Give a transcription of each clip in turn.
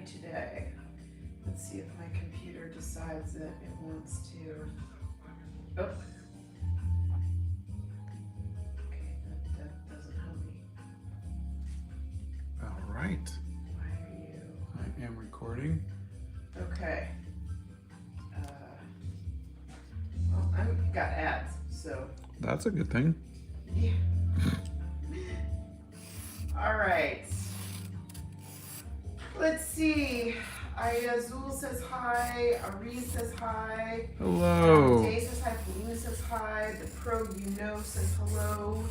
today. Let's see if my computer decides that it wants to. Oh. Okay, that doesn't help me. All right. Why are you? I am recording. Okay. Well, I've got ads, so. That's a good thing. Yeah. All right. Let's see. Azul says hi. Ari says hi. Hello. Day says hi. Paulina says hi. The Pro says hello.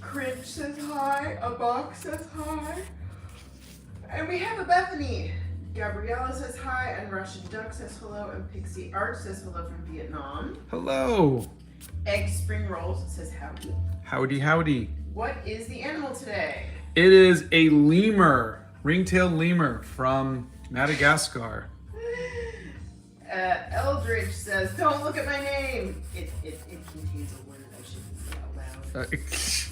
Cringe says hi. A box says hi. And we have a Bethany. Gabriella says hi. And Russian Duck says hello. And Pixie Art says hello from Vietnam. Hello. Egg Spring Rolls says howdy. Howdy, howdy. What is the animal today? It is a lemur, ring-tailed lemur from Madagascar. Eldridge says, don't look at my name. It contains a word I shouldn't say out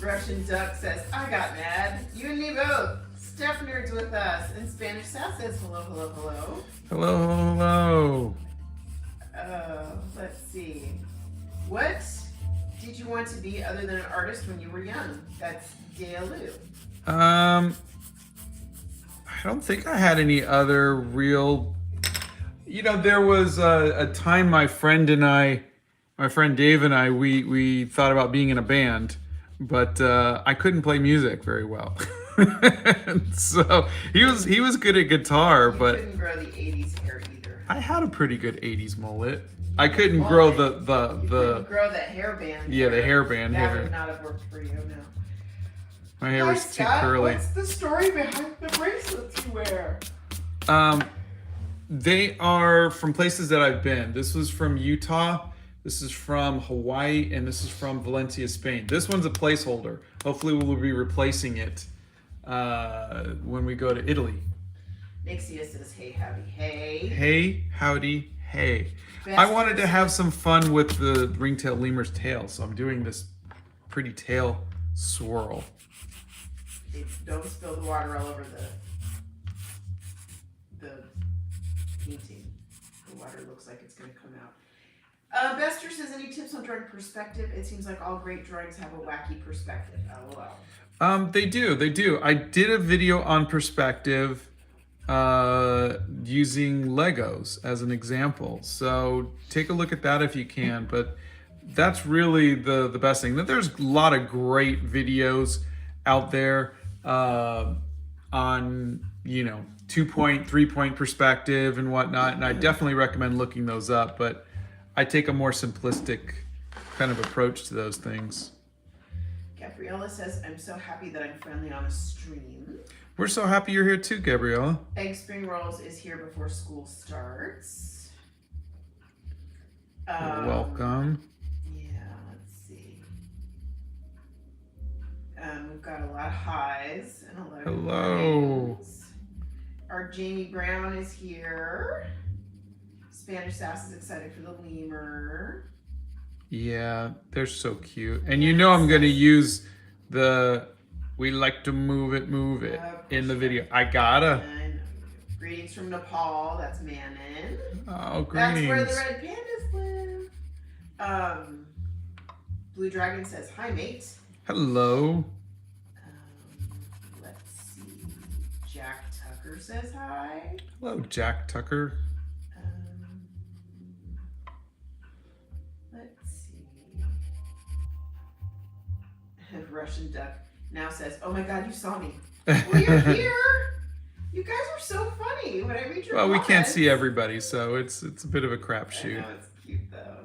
loud. Russian Duck says, I got mad. You and me both. Steph Nerd's with us. And Spanish Sat says, hello, hello, hello. Hello, hello. Let's see. What did you want to be other than an artist when you were young? That's Galu. I don't think I had any other real, there was a time my friend Dave and I, we thought about being in a band, but I couldn't play music very well. So he was good at guitar, but couldn't grow the 80s hair either. I had a pretty good 80s mullet. I couldn't grow You couldn't grow that hairband. Yeah, the hairband that hair. would not have worked for you, no. My hair was too curly. What's the story behind the bracelets you wear? They are from places that I've been. This was from Utah, this is from Hawaii, and this is from Valencia, Spain. This one's a placeholder. Hopefully we'll be replacing it when we go to Italy. Nixia says, hey, howdy, hey. Hey, howdy, hey. Best I wanted to have some fun with the ring-tailed lemur's tail, so I'm doing this pretty tail swirl. Don't spill the water all over the painting. The water looks like it's going to come out. Bester says, any tips on drawing perspective? It seems like all great drawings have a wacky perspective. LOL. They do. I did a video on perspective using Legos as an example. So take a look at that if you can. But that's really the best thing. There's a lot of great videos out there on 2-point, 3-point perspective and whatnot, and I definitely recommend looking those up, but I take a more simplistic kind of approach to those things. Gabriella says, I'm so happy that I'm friendly on a stream. We're so happy you're here too, Gabriella. Egg Spring Rolls is here before school starts. Welcome. We've got a lot of highs and a lot of hello. Highs. Our Jamie Brown is here. Spanish Sass is excited for the lemur. Yeah, they're so cute. And I'm going to use we like to move it in the video. I gotta. Greetings from Nepal. That's Manon. Oh, greetings. That's where the red pandas live. Blue Dragon says, hi, mate. Hello. Let's see. Jack Tucker says hi. Hello, Jack Tucker. Let's see. Russian Duck now says, oh my God, you saw me. Well, you're here. You guys are so funny when I read your Well, we comments. can't see everybody, so it's a bit of a crapshoot. I know, it's cute though.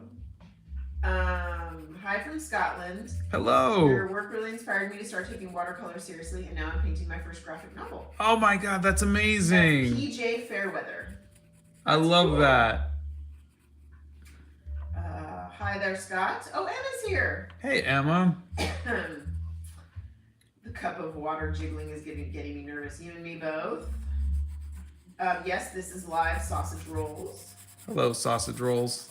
Hi from Scotland. Hello. Your work really inspired me to start taking watercolor seriously, and now I'm painting my first graphic novel. Oh my God, that's amazing. That's PJ Fairweather. I love cool. that. Hi there, Scott. Oh, Emma's here. Hey, Emma. The cup of water jiggling is getting me nervous. You and me both. Yes, this is live sausage rolls. Hello, sausage rolls.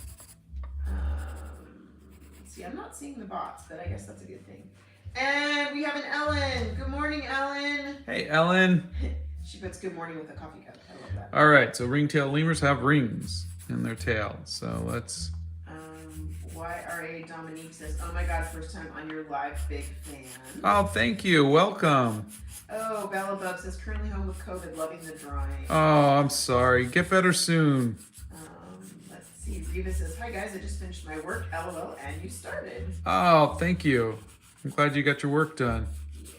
See, I'm not seeing the bots, but I guess that's a good thing. And we have an Ellen. Good morning, Ellen. Hey, Ellen. She puts good morning with a coffee cup. I love that. All right, so ringtail lemurs have rings in their tail. So let's... YRA Dominique says, oh my God, first time on your live, big fan. Oh, thank you. Welcome. Oh, Bella Bub says, currently home with COVID, loving the drawing. Oh, I'm sorry. Get better soon. Let's see. Reva says, hi guys, I just finished my work, LOL, and you started. Oh, thank you. I'm glad you got your work done. Yeah.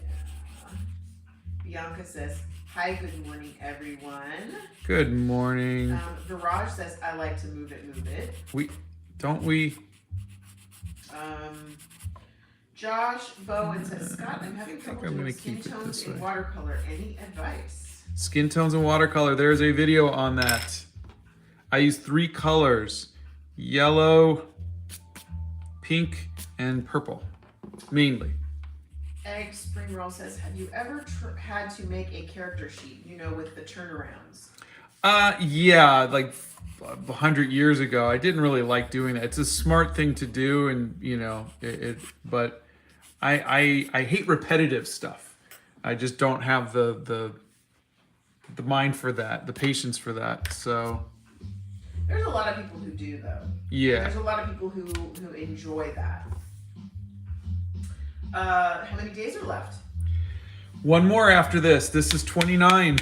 Bianca says, hi, good morning, everyone. Good morning. Viraj says, I like to move it, move it. Don't we? Josh Bowen says, Scott, I'm having trouble doing skin keep it tones this in way. watercolor. Any advice? Skin tones and watercolor. There's a video on that. I use 3 colors: yellow, pink, and purple, mainly. Egg Spring Roll says, have you ever had to make a character sheet, you know, with the turnarounds? Yeah, like 100 years ago. I didn't really like doing that. It's a smart thing to do, and you know, but I hate repetitive stuff. I just don't have the mind for that, the patience for that. So there's a lot of people who do, though. Yeah. There's a lot of people who enjoy that. How many days are left? One more after this. This is 29.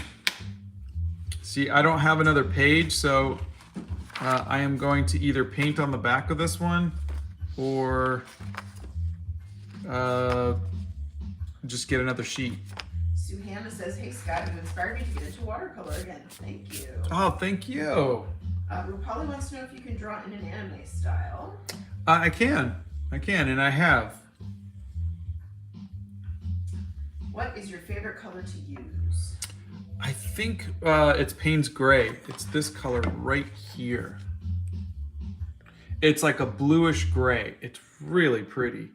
See, I don't have another page, so I am going to either paint on the back of this one or just get another sheet. Sue Hannah says, hey Scott, you inspired me to get into watercolor again. Thank you. Oh, thank you. Rupali wants to know if you can draw in an anime style. I can, and I have. What is your favorite color to use? I think it's Payne's Gray. It's this color right here. It's like a bluish gray. It's really pretty.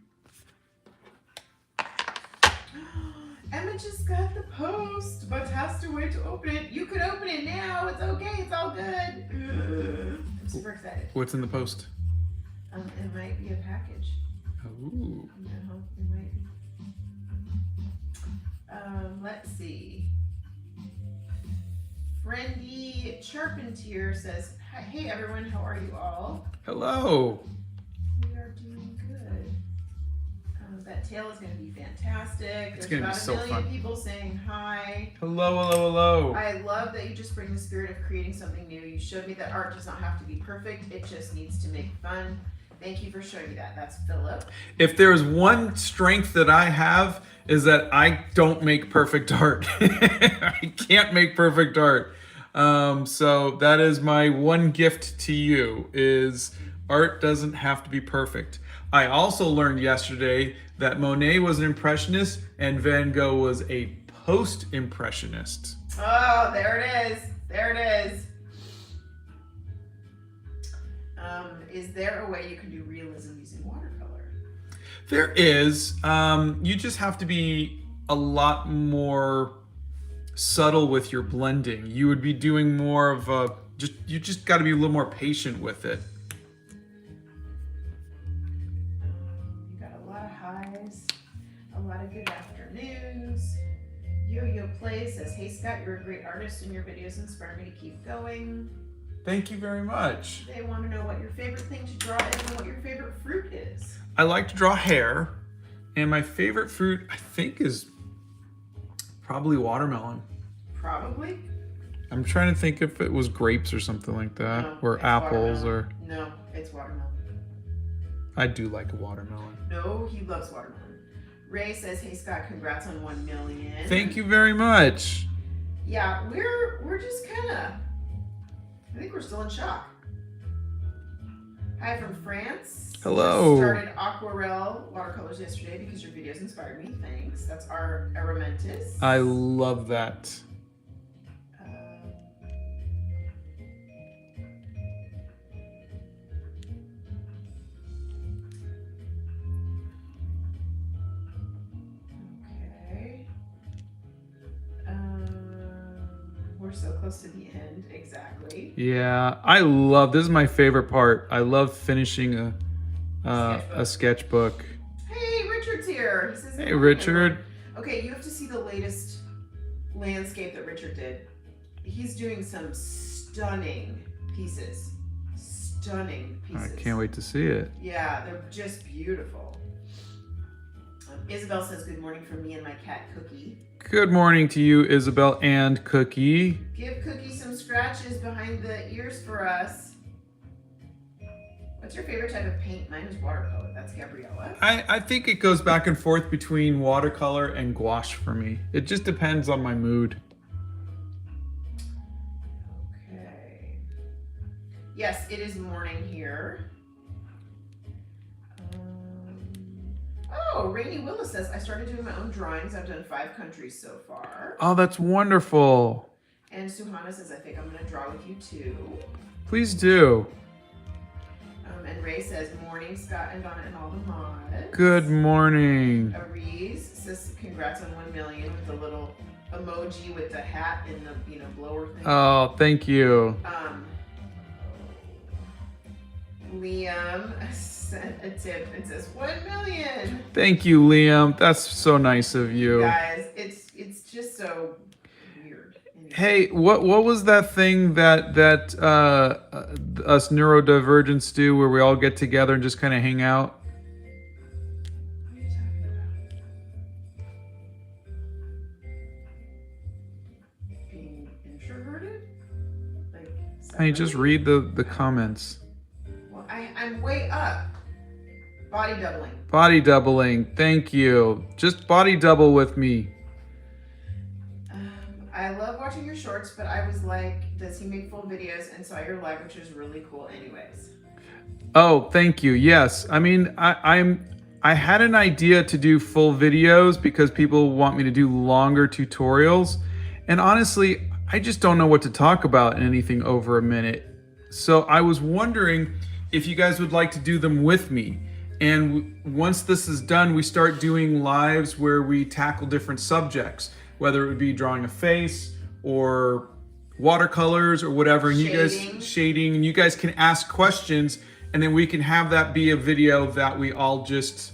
Emma just got the post, but has to wait to open it. You could open it now. It's okay. It's all good. I'm super excited. What's in the post? It might be a package. Ooh. No, it might be. Let's see. Friendy Charpentier says, hey everyone, how are you all? Hello. We are doing good. That tail is going to be fantastic. It's There's gonna be about so a million fun. people saying hi. Hello, hello, hello. I love that you just bring the spirit of creating something new. You showed me that art does not have to be perfect. It just needs to make fun. Thank you for showing me that. That's Philip. If there's one strength that I have, is that I don't make perfect art. I can't make perfect art. So that is my one gift to you, is art doesn't have to be perfect. I also learned yesterday that Monet was an impressionist and Van Gogh was a post-impressionist. Oh, there it is. There it is. Is there a way you can do realism using watercolor? There is. You just have to be a lot more subtle with your blending. You would be doing more of a, you just got to be a little more patient with it. You got a lot of highs, a lot of good afternoons. Yo-Yo Play says, hey Scott, you're a great artist and your videos inspire me to keep going. Thank you very much. They want to know what your favorite thing to draw is and what your favorite fruit is. I like to draw hair, and my favorite fruit, I think, is probably watermelon. Probably? I'm trying to think if it was grapes or something like that, No, or it's apples, watermelon. or... No, it's watermelon. I do like a watermelon. No, he loves watermelon. Ray says, hey Scott, congrats on 1 million. Thank you very much. Yeah, we're just kind of, I think we're still in shock. Hi from France. Hello. Started aquarelle watercolors yesterday because your videos inspired me. Thanks. That's our Aramentis. I love that. Okay. We're so close to the end. Exactly. Yeah, I love, this is my favorite part. I love finishing a sketchbook. Hey, Richard's here. He says, Hey, "Hi, Richard." everyone." Okay, you have to see the latest landscape that Richard did. He's doing some stunning pieces. Stunning I pieces. can't wait to see it. Yeah, they're just beautiful. Isabel says, good morning from me and my cat, Cookie. Good morning to you, Isabel and Cookie. Give Cookie some scratches behind the ears for us. What's your favorite type of paint? Mine is watercolor. That's Gabriella. I think it goes back and forth between watercolor and gouache for me. It just depends on my mood. Okay. Yes, it is morning here. Oh, Rainy Willis says, I started doing my own drawings. I've done 5 countries so far. Oh, that's wonderful. And Suhana says, I think I'm going to draw with you too. Please do. And Ray says, morning, Scott and Donna and all the mods. Good morning. Aries says, congrats on 1 million with the little emoji with the hat and the blower thing. Oh, thank you. Liam sent a tip and says 1 million. Thank you, Liam. That's so nice of you. Guys, it's just so weird. Anyway. Hey, what was that thing that us neurodivergents do where we all get together and just kind of hang out? What are you talking about? Being introverted? Like, Hey, just read the comments. Well, I'm way up. Body doubling. Body doubling. Thank you. Just body double with me. I love watching your shorts, but I was like, does he make full videos? And saw your live, which is really cool anyways. Oh, thank you. Yes. I mean, I had an idea to do full videos because people want me to do longer tutorials. And honestly, I just don't know what to talk about in anything over a minute. So I was wondering if you guys would like to do them with me. And once this is done, we start doing lives where we tackle different subjects, whether it would be drawing a face or watercolors or whatever, and you guys shading, and you guys can ask questions, and then we can have that be a video that we all just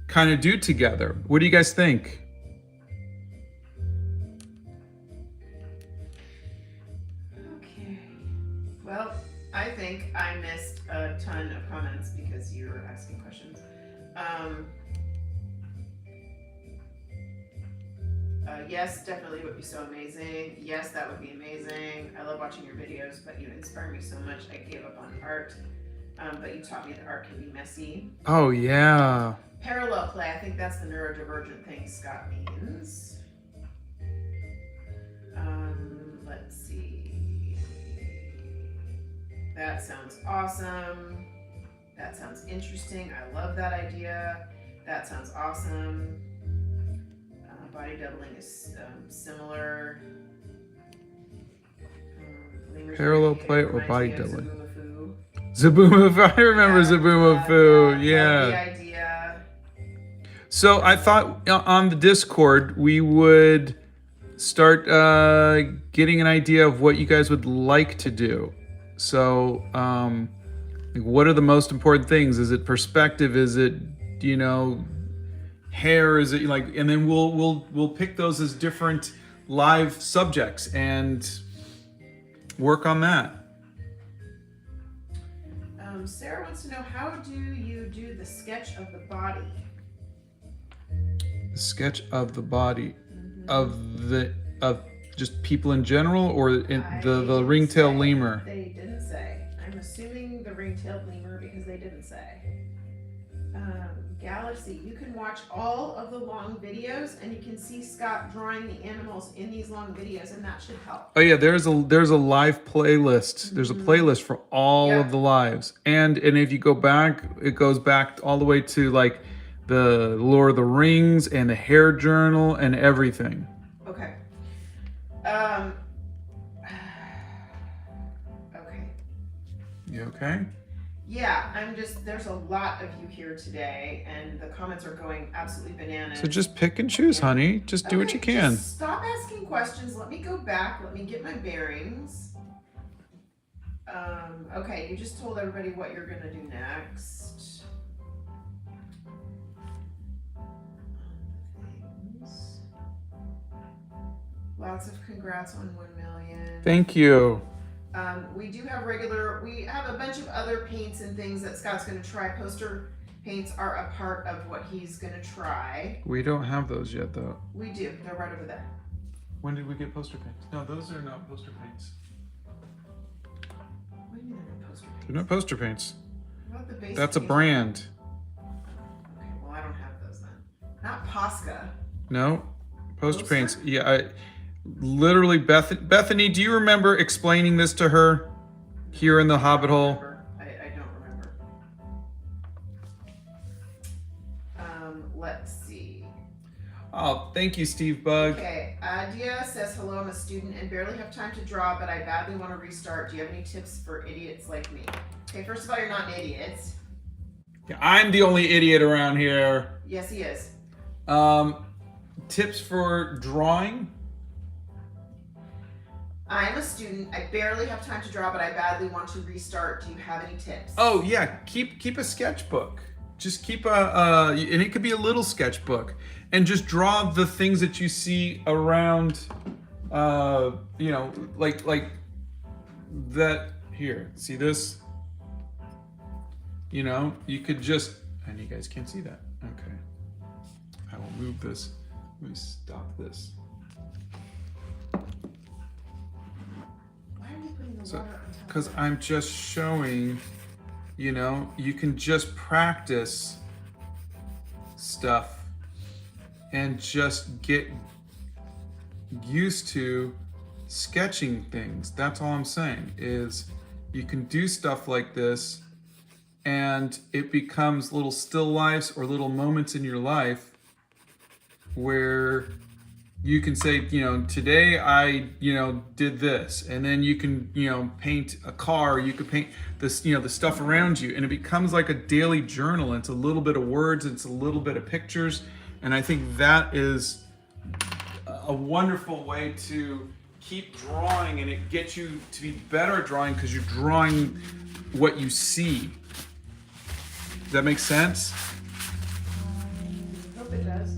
kind of do together. What do you guys think? Okay. Well, I think I missed a ton of comments because you were asking questions. Yes, definitely would be so amazing. Yes, that would be amazing. I love watching your videos, but you inspire me so much. I gave up on art, but you taught me that art can be messy. Oh, yeah. Parallel play, I think that's the neurodivergent thing Scott means. Let's see. That sounds awesome. That sounds interesting. I love that idea. That sounds awesome. Body doubling is similar. Parallel play or body doubling? Zaboomafoo. I remember Zaboomafoo. Yeah. The idea. So I thought on the Discord we would start getting an idea of what you guys would like to do. So what are the most important things? Is it perspective? Is it, hair? Is it like, and then we'll pick those as different live subjects and work on that. Sarah wants to know, how do you do the sketch of the body? The sketch of the body of just people in general, or in the ring-tailed lemur? They didn't say. I'm assuming the ring-tailed lemur because they didn't say. Galaxy, you can watch all of the long videos and you can see Scott drawing the animals in these long videos, and that should help. Oh yeah, there's a live playlist. There's a playlist for all of the lives, and if you go back, it goes back all the way to like the Lord of the Rings and the hair journal and everything. Okay. Okay. You okay? Yeah, there's a lot of you here today, and the comments are going absolutely bananas. So just pick and choose, honey. Just do what you can. Just stop asking questions. Let me go back. Let me get my bearings. Okay, you just told everybody what you're going to do next. Things. Lots of congrats on 1 million. Thank you. We do have we have a bunch of other paints and things that Scott's going to try. Poster paints are a part of what he's going to try. We don't have those yet, though. We do. They're right over there. When did we get poster paints? No, those are not poster paints. What do you mean they're not poster paints? They're not poster paints. What about the base That's a paint? brand. Okay, well, I don't have those then. Not Posca. No, poster Poster? paints. Yeah, literally, Bethany, do you remember explaining this to her here in the Hobbit hole? I don't remember. Let's see. Oh, thank you, Steve Bug. Okay, Adia says, hello, I'm a student and barely have time to draw, but I badly want to restart. Do you have any tips for idiots like me? Okay, first of all, you're not an idiot. Yeah, I'm the only idiot around here. Yes, he is. Tips for drawing? I'm a student. I barely have time to draw, but I badly want to restart. Do you have any tips? Oh yeah, keep a sketchbook. Just keep and it could be a little sketchbook, and just draw the things that you see around. You know, like that here. See this? You know, you could just, and you guys can't see that. Okay, I will move this. Let me stop this. Why are you putting the So, water on top? because I'm just showing, you know, you can just practice stuff and just get used to sketching things. That's all I'm saying, is you can do stuff like this and it becomes little still lifes or little moments in your life where you can say, you know, today I, you know, did this, and then you can, you know, paint a car, you could paint this, you know, the stuff around you, and it becomes like a daily journal. It's a little bit of words, it's a little bit of pictures, and I think that is a wonderful way to keep drawing, and it gets you to be better at drawing because you're drawing what you see. Does that make sense? Hope it does.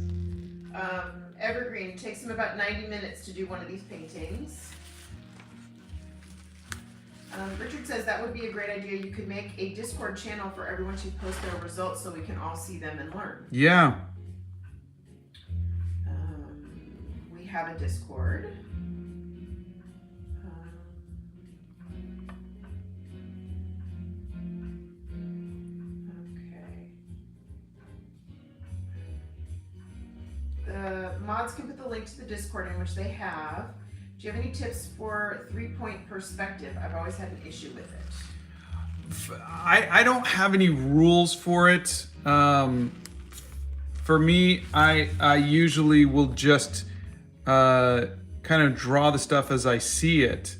Evergreen takes him about 90 minutes to do one of these paintings. Richard says that would be a great idea. You could make a Discord channel for everyone to post their results so we can all see them and learn. Yeah. We have a Discord. The mods can put the link to the Discord in which they have. Do you have any tips for 3-point perspective? I've always had an issue with it. I don't have any rules for it. For me, I usually will just kind of draw the stuff as I see it.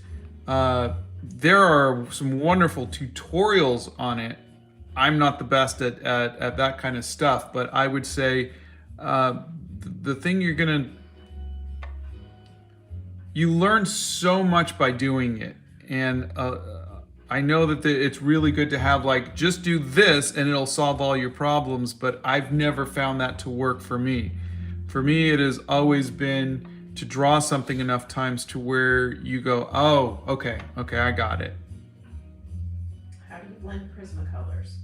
There are some wonderful tutorials on it. I'm not the best at that kind of stuff, but I would say the thing you learn so much by doing it, and I know that it's really good to have like just do this and it'll solve all your problems, but I've never found that to work for me. For me, it has always been to draw something enough times to where you go, oh, okay, I got it. How do you blend Prismacolors?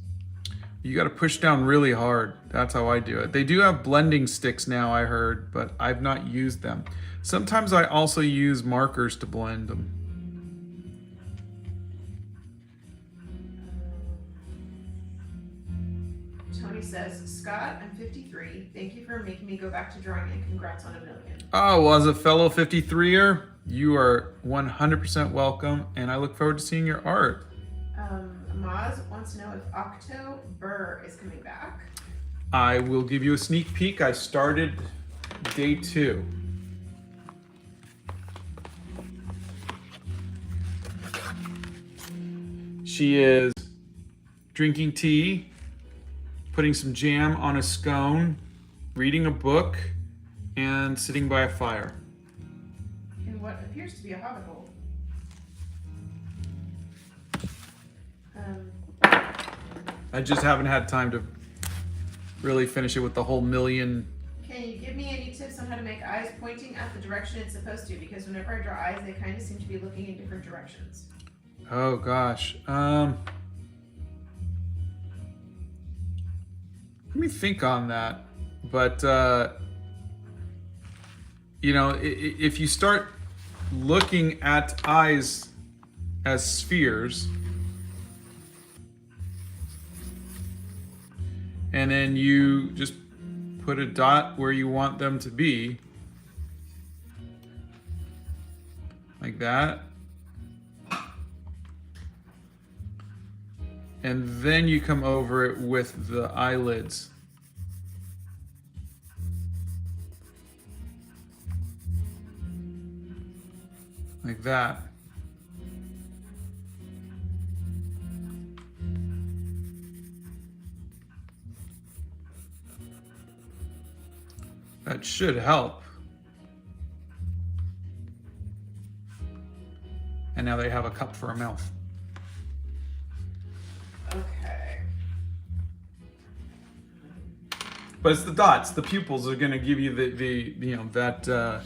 You got to push down really hard. That's how I do it. They do have blending sticks now, I heard, but I've not used them. Sometimes I also use markers to blend them. Tony says, Scott, I'm 53. Thank you for making me go back to drawing and congrats on 1 million. Oh, well, as a fellow 53er, you are 100% welcome, and I look forward to seeing your art. Maz wants to know if October is coming back. I will give you a sneak peek. I started day 2. She is drinking tea, putting some jam on a scone, reading a book, and sitting by a fire. In what appears to be a hobbit hole. I just haven't had time to really finish it with the whole million. Okay, can you give me any tips on how to make eyes pointing at the direction it's supposed to? Because whenever I draw eyes, they kind of seem to be looking in different directions. Oh gosh. Let me think on that. But you know, if you start looking at eyes as spheres, and then you just put a dot where you want them to be, like that. And then you come over it with the eyelids. Like that. That should help. And now they have a cup for a mouth. Okay. But it's the dots. The pupils are going to give you the you know, that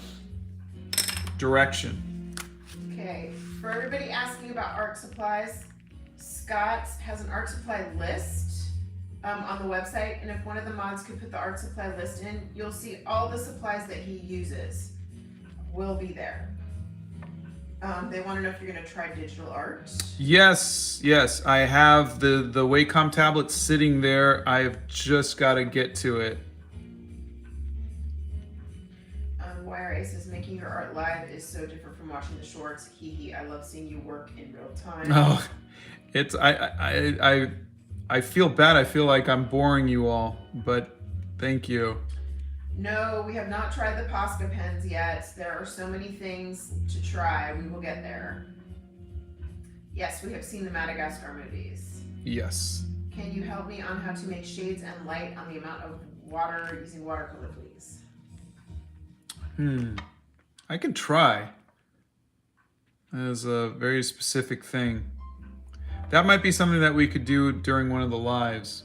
direction. Okay. For everybody asking about art supplies, Scott has an art supply list on the website, and if one of the mods could put the art supply list in, you'll see all the supplies that he uses will be there. They want to know if you're going to try digital art. Yes, I have the Wacom tablet sitting there. I've just got to get to it. YRA says making your art live is so different from watching the shorts. Hee hee. I love seeing you work in real time. Oh, it's I feel bad. I feel like I'm boring you all, but thank you. No, we have not tried the Posca pens yet. There are so many things to try. We will get there. Yes, we have seen the Madagascar movies. Yes. Can you help me on how to make shades and light on the amount of water using watercolor, please? I can try. That is a very specific thing. That might be something that we could do during one of the lives.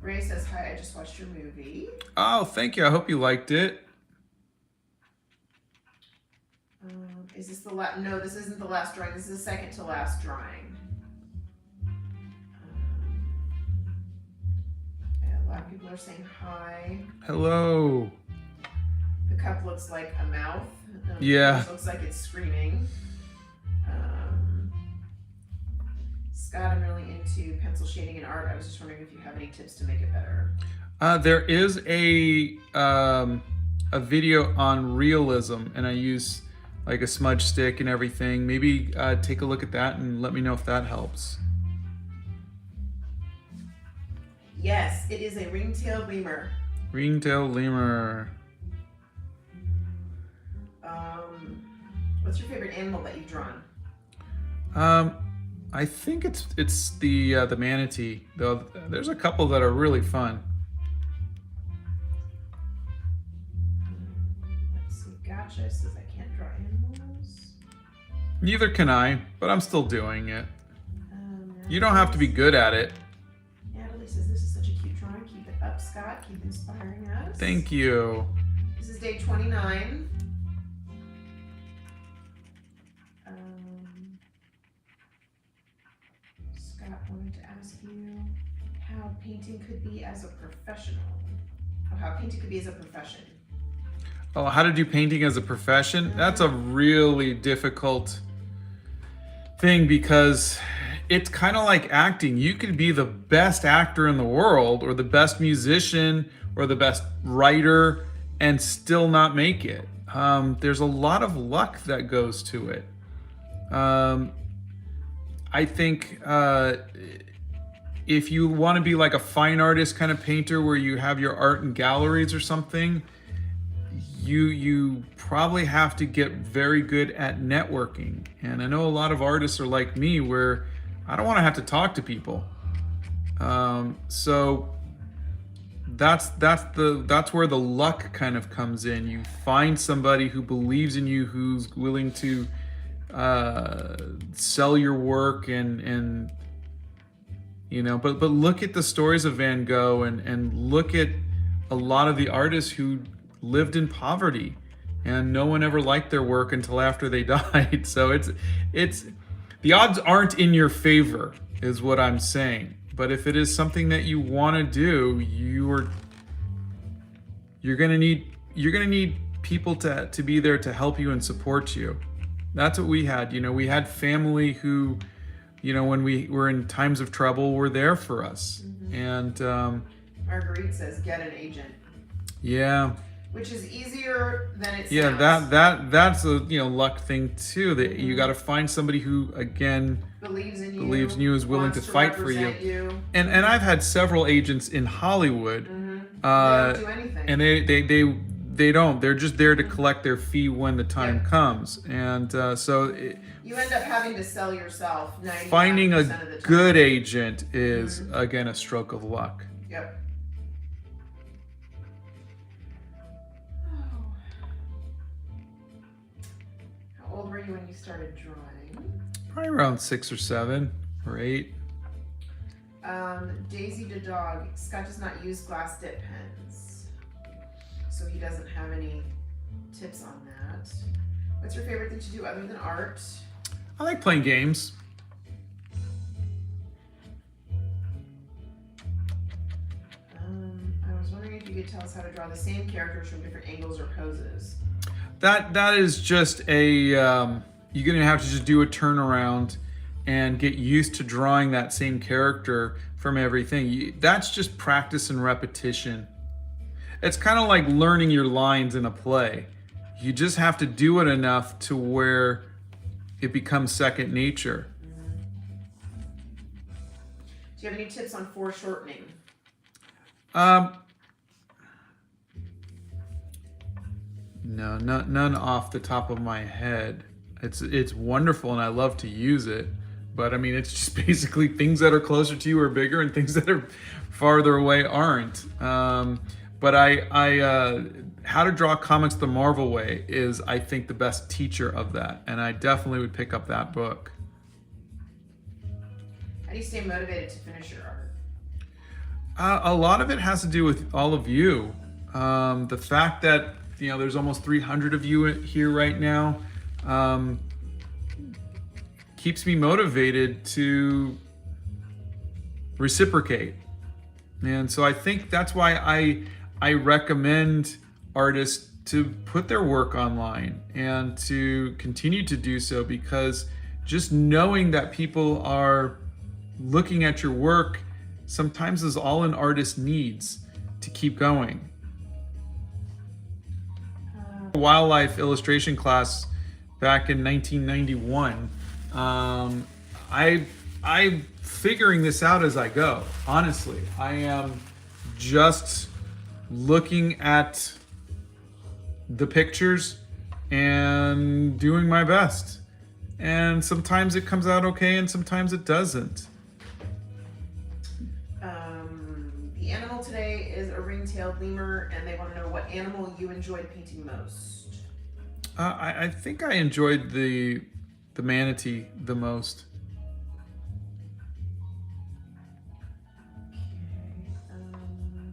Ray says, hi, I just watched your movie. Oh, thank you. I hope you liked it. Is this the last? No, this isn't the last drawing. This is the second to last drawing. A lot of people are saying hi. Hello. The cup looks like a mouth. Yeah. It looks like it's screaming. Scott, I'm really into pencil shading and art. I was just wondering if you have any tips to make it better. There is a video on realism, and I use like a smudge stick and everything. Maybe take a look at that and let me know if that helps. Yes, it is a ring-tailed lemur. Ring-tailed lemur. What's your favorite animal that you've drawn? I think it's the manatee, though. There's a couple that are really fun. Let's see. Gotcha says I can't draw animals. Neither can I, but I'm still doing it. You don't have to be good at it. Natalie says this is such a cute drawing. Keep it up, Scott. Keep inspiring us. Thank you. This is day 29. Scott wanted to ask you how painting could be as a professional. Or how painting could be as a profession. Oh, how to do painting as a profession? That's a really difficult thing because it's kind of like acting. You could be the best actor in the world or the best musician or the best writer and still not make it. There's a lot of luck that goes to it. I think if you want to be like a fine artist kind of painter where you have your art in galleries or something, you probably have to get very good at networking. And I know a lot of artists are like me where I don't want to have to talk to people. So that's where the luck kind of comes in. You find somebody who believes in you, who's willing to sell your work and you know, but look at the stories of Van Gogh and look at a lot of the artists who lived in poverty, and no one ever liked their work until after they died. So it's the odds aren't in your favor, is what I'm saying. But if it is something that you want to do, you're gonna need people to be there to help you and support you. That's what we had. We had family who, when we were in times of trouble, were there for us. And Marguerite says, get an agent. Yeah. Which is easier than it sounds. Yeah, that's a luck thing too. That you got to find somebody who, again, believes in you, is willing to fight for you. And I've had several agents in Hollywood. They don't do anything. And they don't. They're just there to collect their fee when the time comes. And you end up having to sell yourself 99% finding a of the time. good agent is again a stroke of luck. Yep. How old were you when you started drawing? Probably around 6 or 7 or 8. Daisy the dog. Scott does not use glass dip pens, so he doesn't have any tips on that. What's your favorite thing to do other than art? I like playing games. I was wondering if you could tell us how to draw the same characters from different angles or poses. That is just you're gonna have to just do a turnaround and get used to drawing that same character from everything. That's just practice and repetition. It's kind of like learning your lines in a play. You just have to do it enough to where it becomes second nature. Do you have any tips on foreshortening? No, none off the top of my head. It's wonderful and I love to use it, but I mean it's just basically things that are closer to you are bigger and things that are farther away aren't. But How to Draw Comics the Marvel Way is, I think, the best teacher of that, and I definitely would pick up that book. How do you stay motivated to finish your art? A lot of it has to do with all of you. The fact that there's almost 300 of you here right now keeps me motivated to reciprocate. And so I think that's why I recommend artists to put their work online and to continue to do so, because just knowing that people are looking at your work sometimes is all an artist needs to keep going. Wildlife illustration class back in 1991. I'm figuring this out as I go. Honestly, I am just looking at the pictures and doing my best. And sometimes it comes out okay, and sometimes it doesn't. The animal today is a ring-tailed lemur, and they want to know what animal you enjoyed painting most. I think I enjoyed the manatee the most.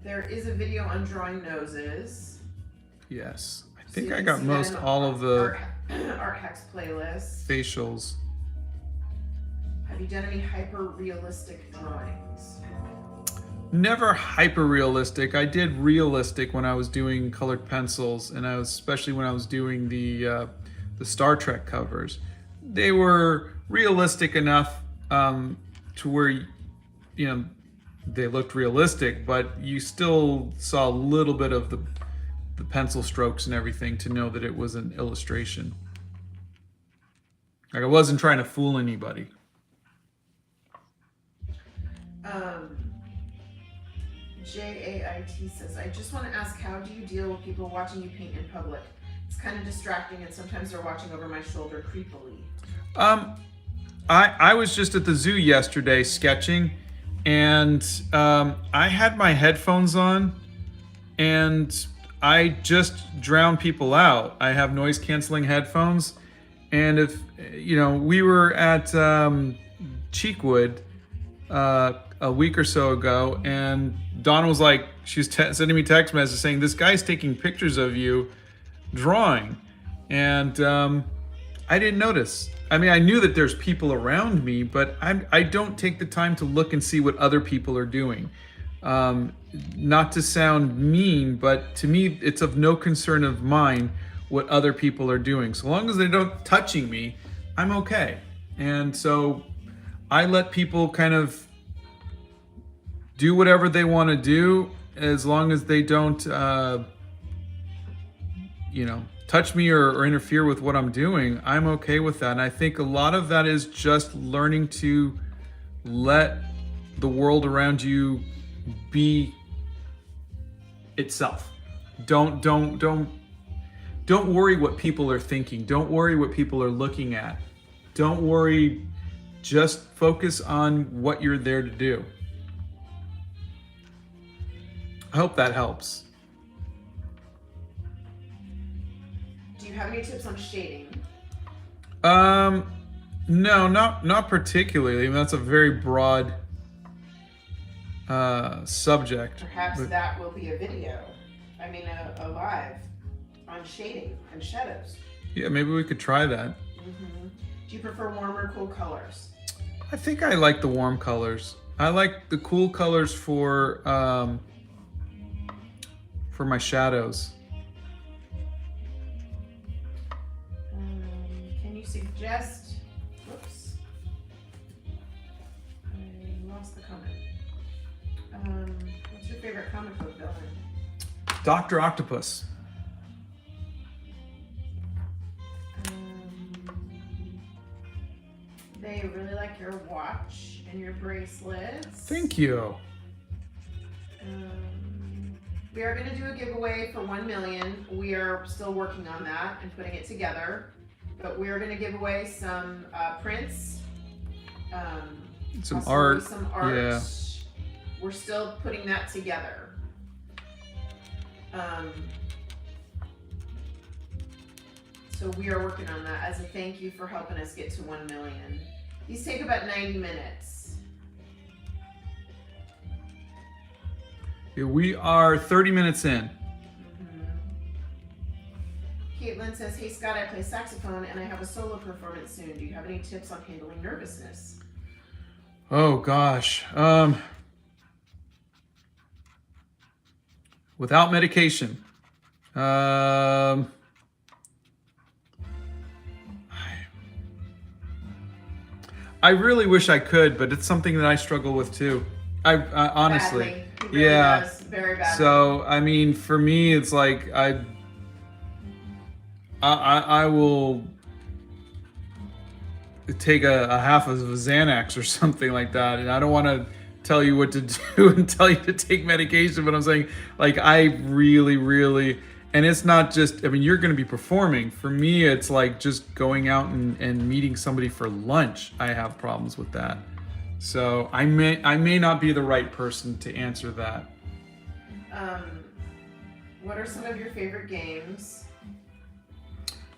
There is a video on drawing noses. Yes, I So think you I can got see most that in all of the Art Hacks playlist. facials. Have you done any hyper-realistic drawings? Never hyper realistic. I did realistic when I was doing colored pencils, and especially when I was doing the Star Trek covers. They were realistic enough to where they looked realistic, but you still saw a little bit of the pencil strokes and everything to know that it was an illustration. Like, I wasn't trying to fool anybody. JAIT says, I just want to ask, how do you deal with people watching you paint in public? It's kind of distracting, and sometimes they're watching over my shoulder creepily. I was just at the zoo yesterday sketching, and I had my headphones on, and I just drown people out. I have noise canceling headphones, and if we were at Cheekwood, a week or so ago, and Dawn was like, she's sending me text messages saying, this guy's taking pictures of you drawing. And I didn't notice. I mean, I knew that there's people around me, but I don't take the time to look and see what other people are doing. Not to sound mean, but to me, it's of no concern of mine what other people are doing. So long as they don't touching me, I'm okay. And so I let people kind of do whatever they want to do, as long as they don't, touch me or interfere with what I'm doing. I'm okay with that. And I think a lot of that is just learning to let the world around you be itself. Don't worry what people are thinking. Don't worry what people are looking at. Don't worry. Just focus on what you're there to do. I hope that helps. Do you have any tips on shading? No, not particularly. I mean, that's a very broad subject. Perhaps that will be a video. I mean, a live on shading and shadows. Yeah, maybe we could try that. Mm-hmm. Do you prefer warm or cool colors? I think I like the warm colors. I like the cool colors for my shadows. Can you suggest? Whoops, I lost the comment. What's your favorite comic book villain? Dr. Octopus. They really like your watch and your bracelets. Thank you. We are going to do a giveaway for 1 million. We are still working on that and putting it together. But we are going to give away some prints. Some art. Some art. Yeah. We're still putting that together. So we are working on that as a thank you for helping us get to 1 million. These take about 90 minutes. Yeah, we are 30 minutes in. Caitlin says, hey Scott, I play saxophone and I have a solo performance soon. Do you have any tips on handling nervousness? Oh gosh. Without medication. I really wish I could, but it's something that I struggle with too. I honestly. Badly. He really Yeah. does. Very badly. So I mean, for me, it's like I will take a half of a Xanax or something like that, and I don't want to tell you what to do and tell you to take medication, but I'm saying, like, I really, and it's not just, I mean, you're going to be performing. For me, it's like just going out and meeting somebody for lunch. I have problems with that. So I may not be the right person to answer that. What are some of your favorite games?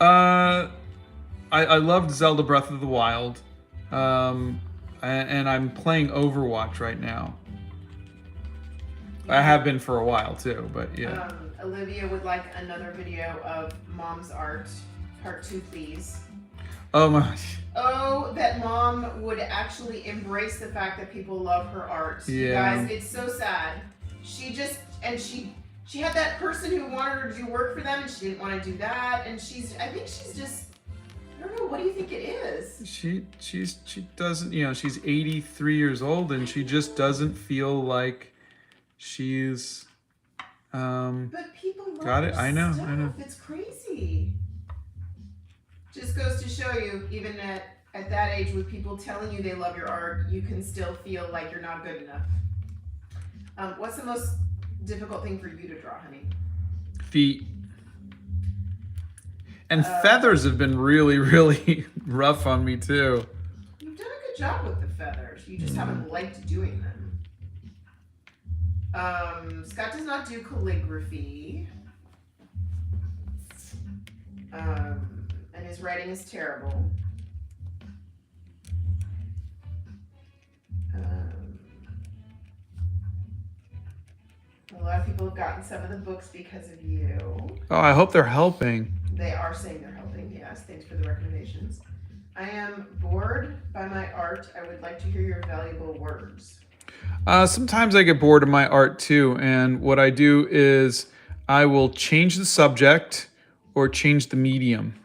I loved Zelda Breath of the Wild. And I'm playing Overwatch right now. I have been for a while too, but yeah. Olivia would like another video of Mom's art, part 2, please. Oh my. Oh, that Mom would actually embrace the fact that people love her art. Yeah. You guys, it's so sad. She had that person who wanted her to do work for them, and she didn't want to do that. And I think she's just, I don't know, what do you think it is? She doesn't, she's 83 years old, and she just doesn't feel like she's But people love got it. her I know. It's crazy. Just goes to show you, even at that age, with people telling you they love your art, you can still feel like you're not good enough. What's the most difficult thing for you to draw, honey? Feet. And feathers have been really rough on me too. You've done a good job with the feathers. You just haven't liked doing them. Scott does not do calligraphy. And his writing is terrible. A lot of people have gotten some of the books because of you. Oh, I hope they're helping. They are saying they're helping, yes. Thanks for the recommendations. I am bored by my art. I would like to hear your valuable words. Sometimes I get bored of my art too, and what I do is I will change the subject or change the medium.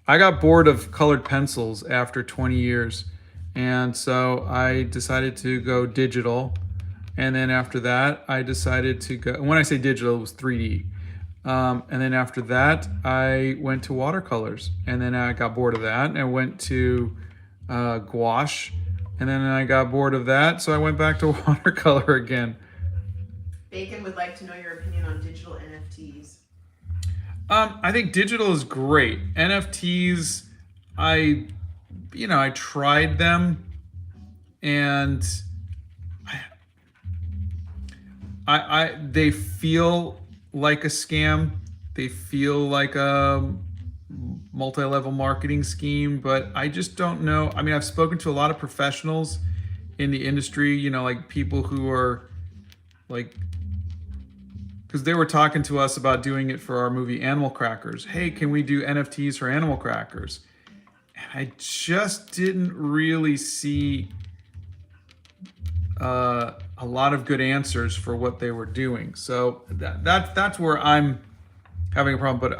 I got bored of colored pencils after 20 years, and so I decided to go digital. And then after that, I decided to go, when I say digital, it was 3D. And then after that, I went to watercolors. And then I got bored of that, and I went to gouache. And then I got bored of that, so I went back to watercolor again. Bacon would like to know your opinion on digital NFTs. I think digital is great. NFTs, I tried them, and they feel like a scam. They feel like a multi-level marketing scheme, but I just don't know. I mean, I've spoken to a lot of professionals in the industry, like people who are like, because they were talking to us about doing it for our movie Animal Crackers. Hey, can we do NFTs for Animal Crackers? And I just didn't really see a lot of good answers for what they were doing. So that's where I'm having a problem. But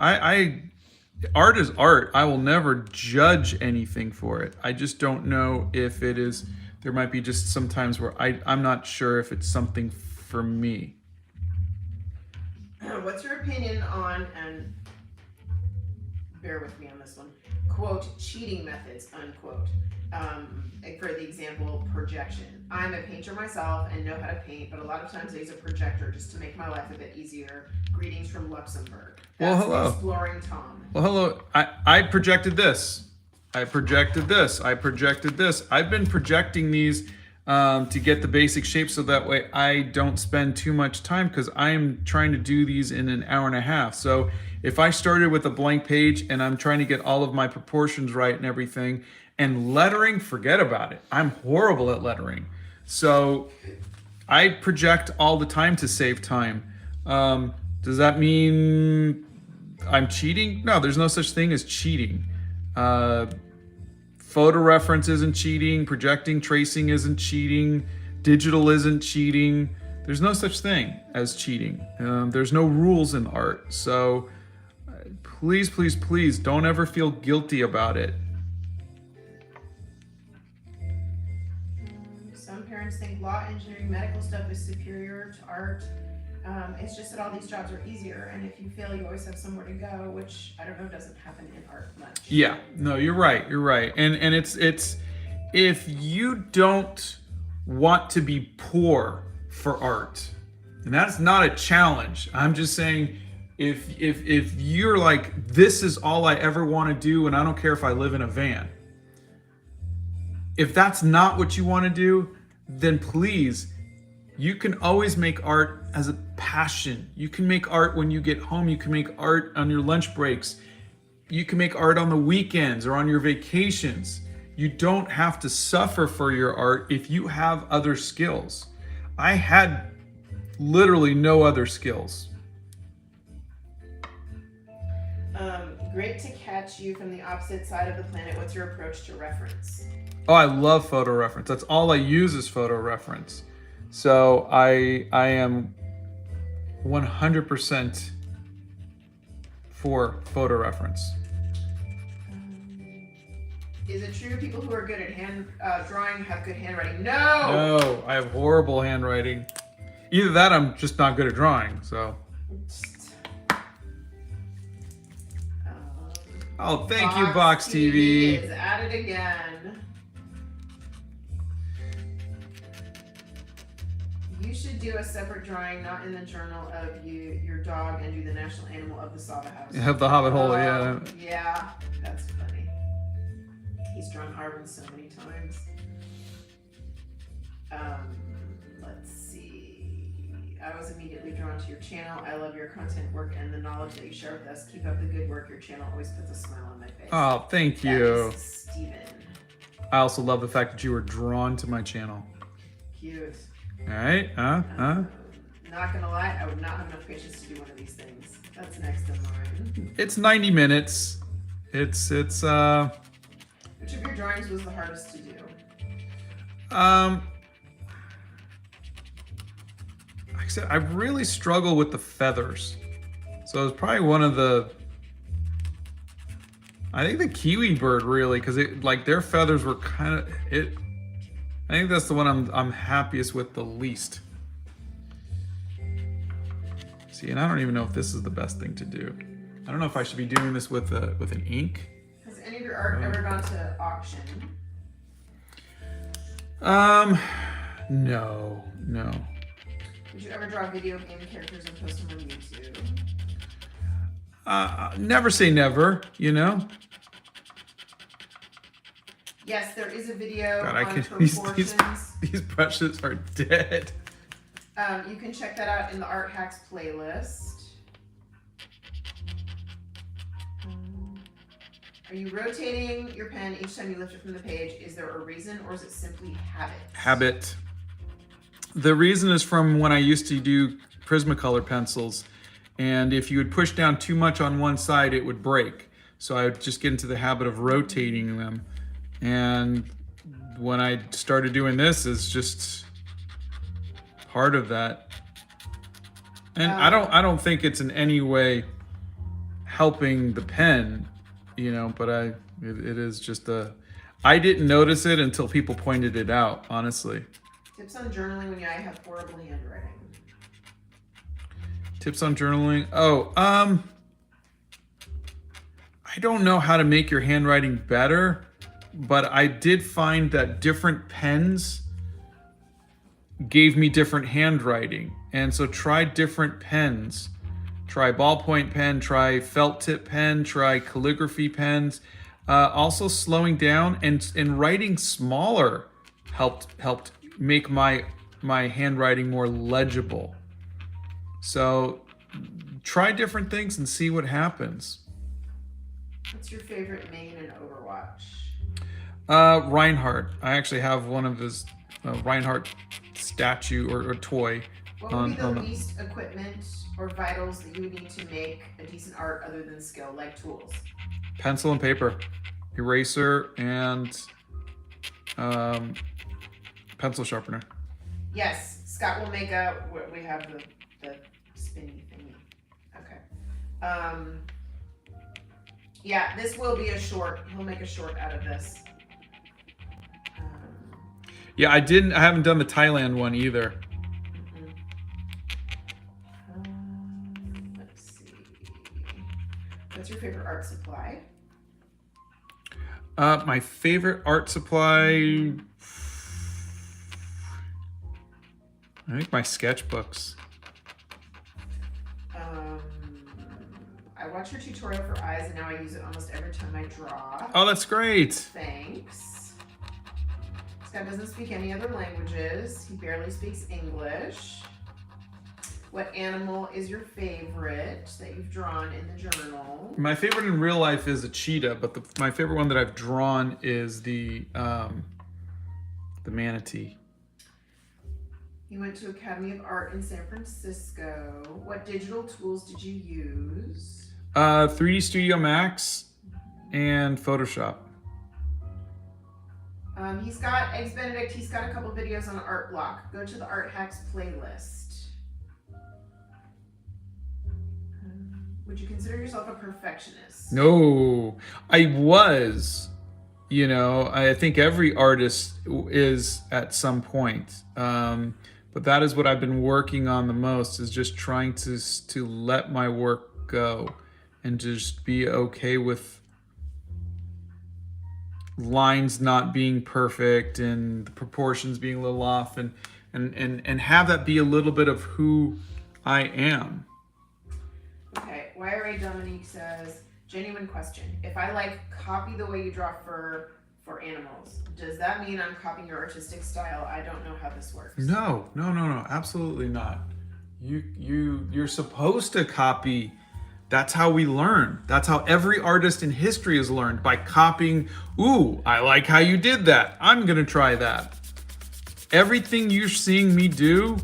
art is art. I will never judge anything for it. I just don't know if it is. There might be just some times where I'm not sure if it's something for me. What's your opinion on, and bear with me on this one, quote, cheating methods, unquote. For the example, projection. I'm a painter myself and know how to paint, but a lot of times I use a projector just to make my life a bit easier. Greetings from Luxembourg. That's hello. Exploring Tom. Well, hello. I projected this. I projected this. I projected this. I've been projecting these to get the basic shape so that way I don't spend too much time, because I am trying to do these in an hour and a half. So if I started with a blank page and I'm trying to get all of my proportions right and everything, and lettering, forget about it. I'm horrible at lettering. So I project all the time to save time. Does that mean I'm cheating? No, there's no such thing as cheating. Photo reference isn't cheating. Projecting, tracing isn't cheating. Digital isn't cheating. There's no such thing as cheating. There's no rules in art. So please, please, please don't ever feel guilty about it. Some parents think law, engineering, medical stuff is superior to art. It's just that all these jobs are easier, and if you fail, you always have somewhere to go, which I don't know doesn't happen in art much. Yeah, no, you're right. You're right. And it's if you don't want to be poor for art, and that's not a challenge. I'm just saying, if you're like, this is all I ever want to do, and I don't care if I live in a van. If that's not what you want to do, then please, you can always make art as a passion. You can make art when you get home. You can make art on your lunch breaks. You can make art on the weekends or on your vacations. You don't have to suffer for your art if you have other skills. I had literally no other skills. Great to catch you from the opposite side of the planet. What's your approach to reference? Oh, I love photo reference. That's all I use is photo reference. So I am 100% for photo reference. Is it true people who are good at hand drawing have good handwriting? No! No, I have horrible handwriting. Either that, I'm just not good at drawing. So. Oh, thank you, Box TV. Is at it again. You should do a separate drawing, not in the journal, of your dog, and do the national animal of the Sava House. Have the Hobbit hole, yeah. Yeah, that's funny. He's drawn Arwen so many times. Let's see. I was immediately drawn to your channel. I love your content, work, and the knowledge that you share with us. Keep up the good work. Your channel always puts a smile on my face. Oh, thank That you. is Steven. I also love the fact that you were drawn to my channel. Cute. All right. Not gonna lie, I would not have enough patience to do one of these things. That's next in line. It's 90 minutes. It's Which of your drawings was the hardest to do? Like I said, I really struggle with the feathers. So it's probably one of the, I think the kiwi bird really, because it like their feathers were kind of it. I think that's the one I'm happiest with the least. See, and I don't even know if this is the best thing to do. I don't know if I should be doing this with an ink. Has any of your art ever gone to auction? No. Would you ever draw video game characters and post them on YouTube? Never say never, you know? Yes, there is a video God, on proportions. These brushes are dead. You can check that out in the Art Hacks playlist. Are you rotating your pen each time you lift it from the page? Is there a reason, or is it simply habit? Habit. The reason is from when I used to do Prismacolor pencils, and if you would push down too much on one side, it would break. So I would just get into the habit of rotating them. And when I started doing this, is just part of that. And I don't think it's in any way helping the pen, you know, but it is just I didn't notice it until people pointed it out, honestly. Tips on journaling when you have horrible handwriting. Tips on journaling. I don't know how to make your handwriting better, but I did find that different pens gave me different handwriting. And so try different pens. Try ballpoint pen, try felt tip pen, try calligraphy pens. Also slowing down and writing smaller helped make my handwriting more legible. So try different things and see what happens. What's your favorite main in Overwatch? Reinhardt. I actually have one of his Reinhardt statue or toy. What would be the least equipment or vitals that you would need to make a decent art other than skill, like tools? Pencil and paper, eraser, and pencil sharpener. Yes, Scott will make we have the spinny thingy. Okay. Yeah, this will be a short. He'll make a short out of this. Yeah, I haven't done the Thailand one either. Let's see. What's your favorite art supply? My favorite art supply, I think my sketchbooks. I watched your tutorial for eyes, and now I use it almost every time I draw. Oh, that's great. Thanks. Scott doesn't speak any other languages. He barely speaks English. What animal is your favorite that you've drawn in the journal? My favorite in real life is a cheetah, but my favorite one that I've drawn is the manatee. You went to Academy of Art in San Francisco. What digital tools did you use? 3D Studio Max and Photoshop. He's got Eggs Benedict. He's got a couple videos on Art Block. Go to the Art Hacks playlist. Would you consider yourself a perfectionist? No, I was. You know, I think every artist is at some point. But that is what I've been working on the most, is just trying to let my work go and just be okay with lines not being perfect and the proportions being a little off, and have that be a little bit of who I am. Okay, YRA Dominique says, genuine question. If I copy the way you draw for animals, does that mean I'm copying your artistic style? I don't know how this works. No, absolutely not. You're supposed to copy. That's how we learn. That's how every artist in history has learned, by copying. Ooh, I like how you did that. I'm gonna try that. everything you're seeing me do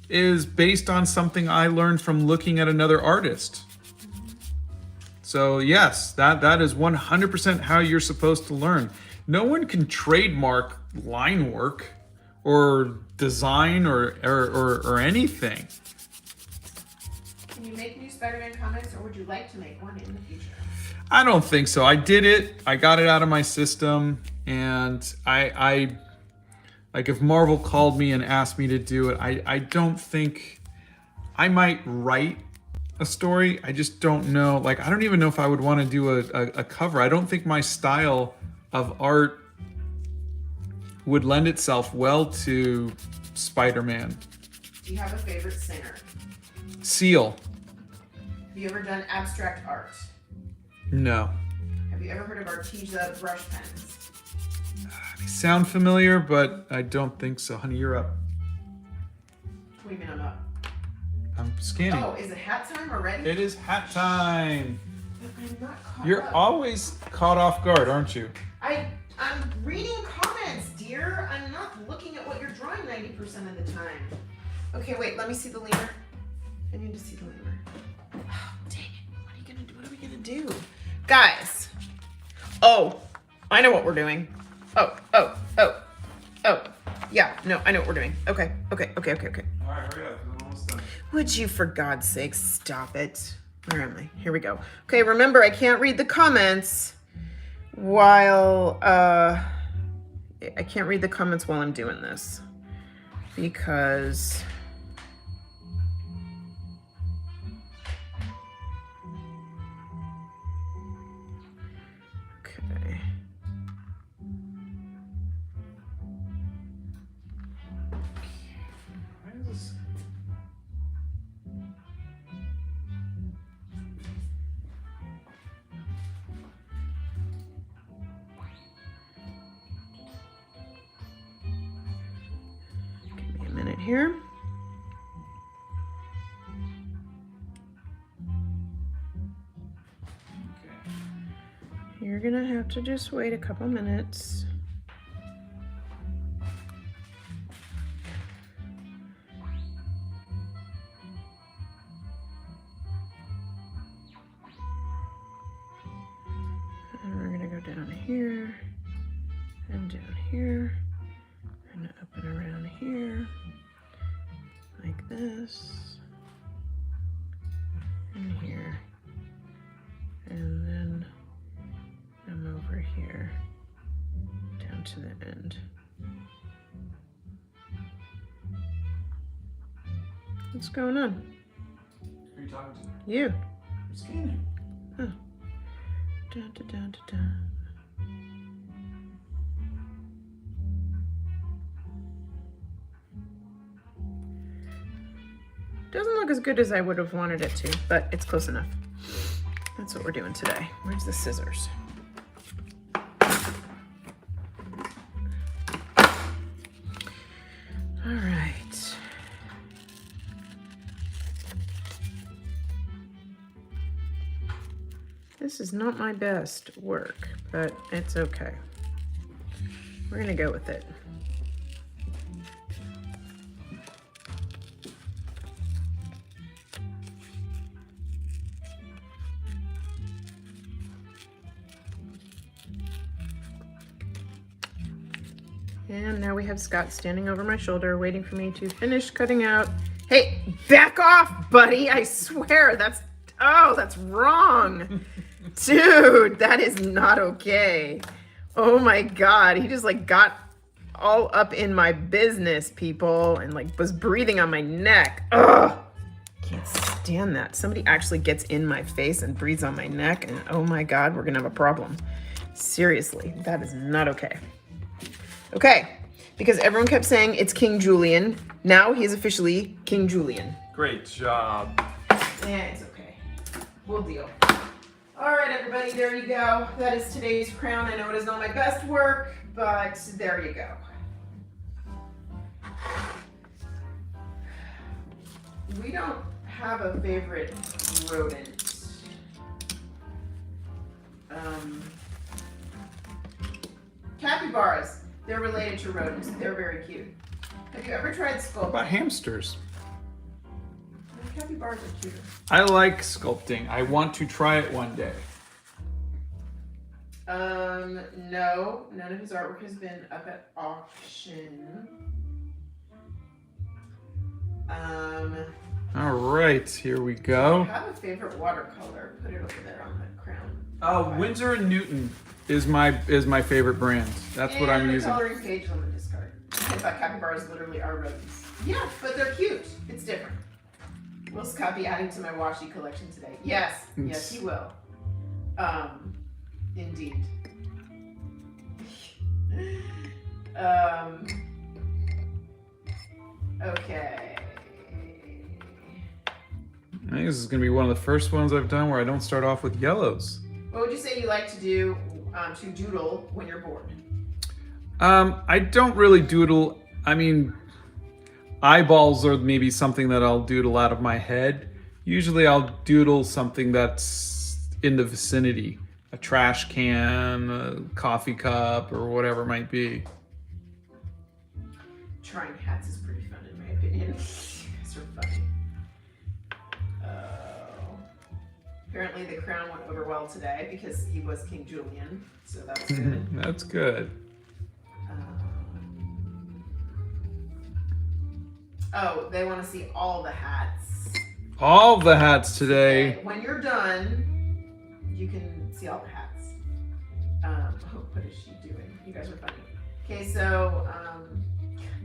is based on something I learned from looking at another artist. So yes, that is 100% how you're supposed to learn. No one can trademark line work or design or anything. Can you make new Spider-Man comics, or would you like to make one in the future? I don't think so. I did it. I got it out of my system, and I like if Marvel called me and asked me to do it, I don't think I might write a story. I just don't know. Like, I don't even know if I would want to do a cover. I don't think my style of art would lend itself well to Spider-Man. Do you have a favorite singer? Seal. Have you ever done abstract art? No. Have you ever heard of Artesia brush pens? They sound familiar, but I don't think so. Honey, you're up. What do you mean I'm up? I'm scanning. Oh, is it hat time already? It is hat time. I'm not caught You're up. always caught off guard, aren't you? I'm reading comments, dear. I'm not looking at what you're drawing 90% of the time. Okay, wait, let me see the lemur. I need to see the lemur. Oh, dang it. What are you gonna do? What are we gonna do? Guys. Oh, I know what we're doing. Oh. Yeah, no, I know what we're doing. Okay. All right, hurry up. I'm almost done. Would you, for God's sake, stop it? Where am I? Here we go. Okay, remember, I can't read the comments while, I can't read the comments while I'm doing this. Because... Okay. Why is this? Give me a minute here. You're gonna have to just wait a couple minutes. And we're gonna go down here and down here and up and around here like this and here, and then I'm over here down to the end. What's going on? Who are you talking to? You. I'm scanning. Oh. Dun, dun, dun, dun, dun. Doesn't look as good as I would have wanted it to, but it's close enough. That's what we're doing today. Where's the scissors? All right. This is not my best work, but it's okay. We're gonna go with it. And now we have Scott standing over my shoulder, waiting for me to finish cutting out. Hey, back off, buddy. I swear that's wrong. Dude, that is not okay. Oh my God. He just like got all up in my business, people, and like was breathing on my neck. Ugh. Can't stand that. Somebody actually gets in my face and breathes on my neck, and oh my God, we're gonna have a problem. Seriously, that is not okay. Okay, because everyone kept saying it's King Julian. Now he is officially King Julian. Great job. Yeah, it's okay. We'll deal. All right, everybody, there you go. That is today's crown. I know it is not my best work, but there you go. We don't have a favorite rodent. Capybaras. They're related to rodents. They're very cute. Have you ever tried What sculpting? about hamsters? Capybaras are cuter. I like sculpting. I want to try it one day. No, none of his artwork has been up at auction. All right, here we go. I have a favorite watercolor. Put it over there on the crown. Winsor & Newton is my favorite brand. That's what I'm the using. Coloring page on the discard. In fact, capybaras literally are rodents. Yeah, but they're cute. It's different. Will Scott be adding to my washi collection today? Yes, yes, he will. Indeed. Okay. I think this is gonna be one of the first ones I've done where I don't start off with yellows. What would you say you like to do to doodle when you're bored? I don't really doodle. I mean, eyeballs are maybe something that I'll doodle out of my head. Usually I'll doodle something that's in the vicinity. A trash can, a coffee cup, or whatever it might be. Trying hats is pretty fun in my opinion. You guys are funny. Apparently the crown went over well today because he was King Julian, so that's good. That's good. Oh, they want to see all the hats. All the hats today. Okay, when you're done, you can see all the hats. What is she doing? You guys are funny. Okay, so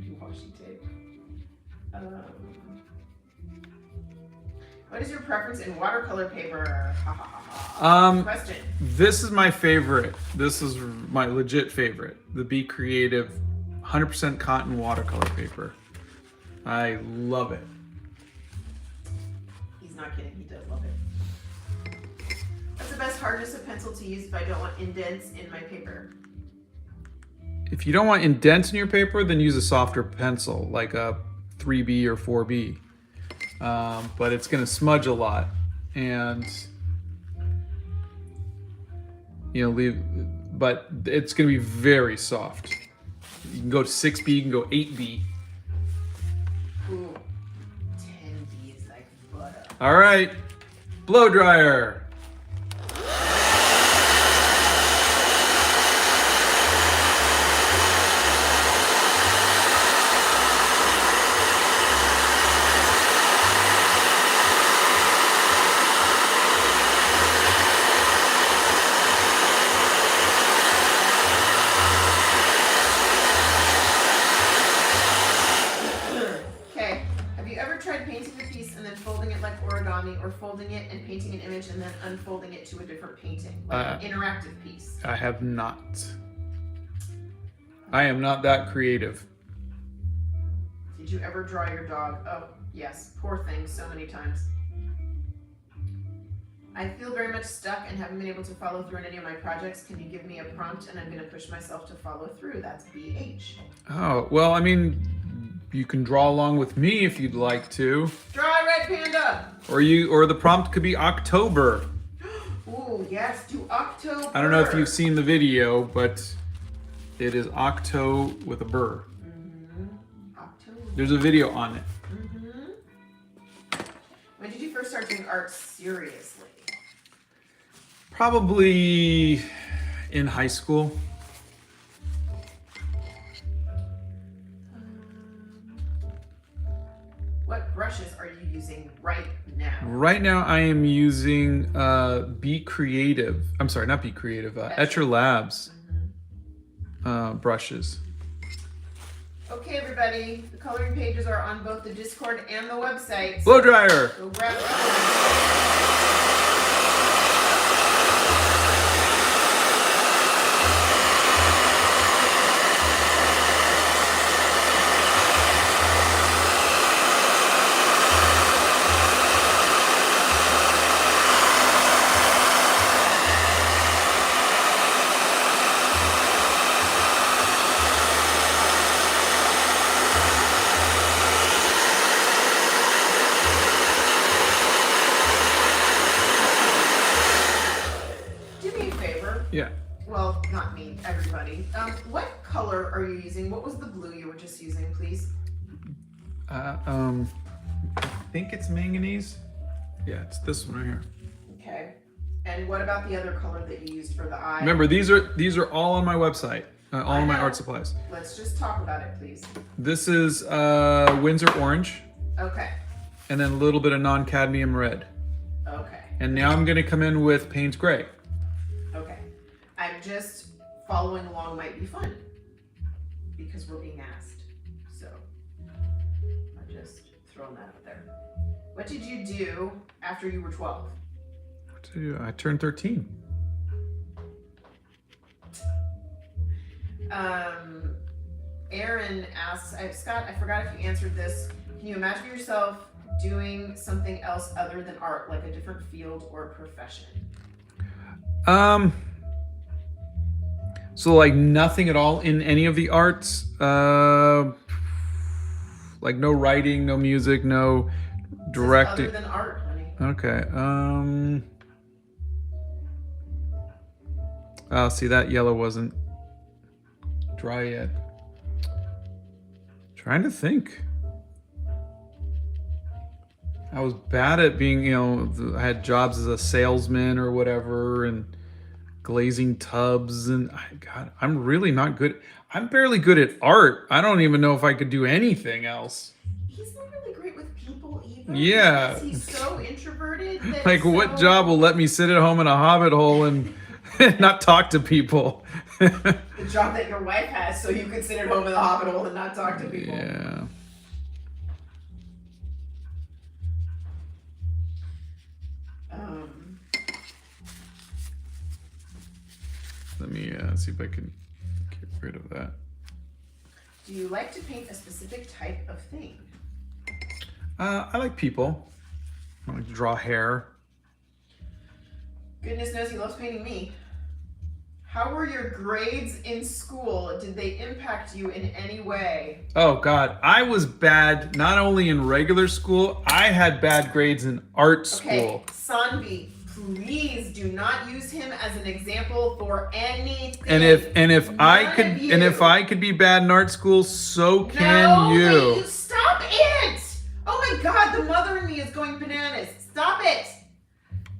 do washi tape. What is your preference in watercolor paper? Ha, ha, ha, ha. Question. This is my favorite. This is my legit favorite. The Be Creative 100% cotton watercolor paper. I love it. He's not kidding. He does love it. What's the best hardness of pencil to use if I don't want indents in my paper? If you don't want indents in your paper, then use a softer pencil, like a 3B or 4B. But it's going to smudge a lot, and but it's going to be very soft. You can go to 6B, you can go 8B. Ooh, 10B is like butter. All right, blow dryer. Or folding it and painting an image and then unfolding it to a different painting, like an interactive piece? I have not. I am not that creative. Did you ever draw your dog? Oh, yes. Poor thing, so many times. I feel very much stuck and haven't been able to follow through on any of my projects. Can you give me a prompt and I'm going to push myself to follow through? That's BH. Oh, well, I mean, you can draw along with me if you'd like to. Draw a red panda! Or the prompt could be October. Ooh, yes, do October. I don't know if you've seen the video, but it is Octo with a burr. October. There's a video on it. When did you first start doing art seriously? Probably in high school. What brushes are you using right now? Right now I am using Be Creative. I'm sorry, not Be Creative. Etcher Labs brushes. Okay, everybody. The coloring pages are on both the Discord and the website. Blow dryer. Go grab it. Yeah. well, not me, everybody. What color are you using? What was the blue you were just using, please? I think it's manganese. Yeah, it's this one right here. Okay. And what about the other color that you used for the eye? Remember, these are all on my website. All of my art supplies. Let's just talk about it, please. This is Windsor orange. Okay. And then a little bit of non-cadmium red. Okay. And now I'm going to come in with Payne's gray. Okay. I'm just following along might be fun because we're being asked. So I'm just throwing that out there. What did you do after you were 12? What did I do? I turned 13. Aaron asks, Scott, I forgot if you answered this. Can you imagine yourself doing something else other than art, like a different field or profession? So like nothing at all in any of the arts, like no writing, no music, no directing. Other than art, honey. Okay. Oh, see, that yellow wasn't dry yet. Trying to think. I was bad at being, I had jobs as a salesman or whatever, and glazing tubs, and God, I'm really not good. I'm barely good at art. I don't even know if I could do anything else. He's not really great with people either. Yeah. Because he's so introverted. That Like, what job will let me sit at home in a hobbit hole and not talk to people? The job that your wife has, so you could sit at home in the hobbit hole and not talk to people. Yeah. Let me see if I can get rid of that. Do you like to paint a specific type of thing? I like people. I like to draw hair. Goodness knows he loves painting me. How were your grades in school? Did they impact you in any way? Oh God, I was bad not only in regular school, I had bad grades in art school. Okay, Sanvi, please do not use him as an example for anything. And if I could be bad in art school, so can you. Stop it! Oh my God, the mother in me is going bananas. Stop it!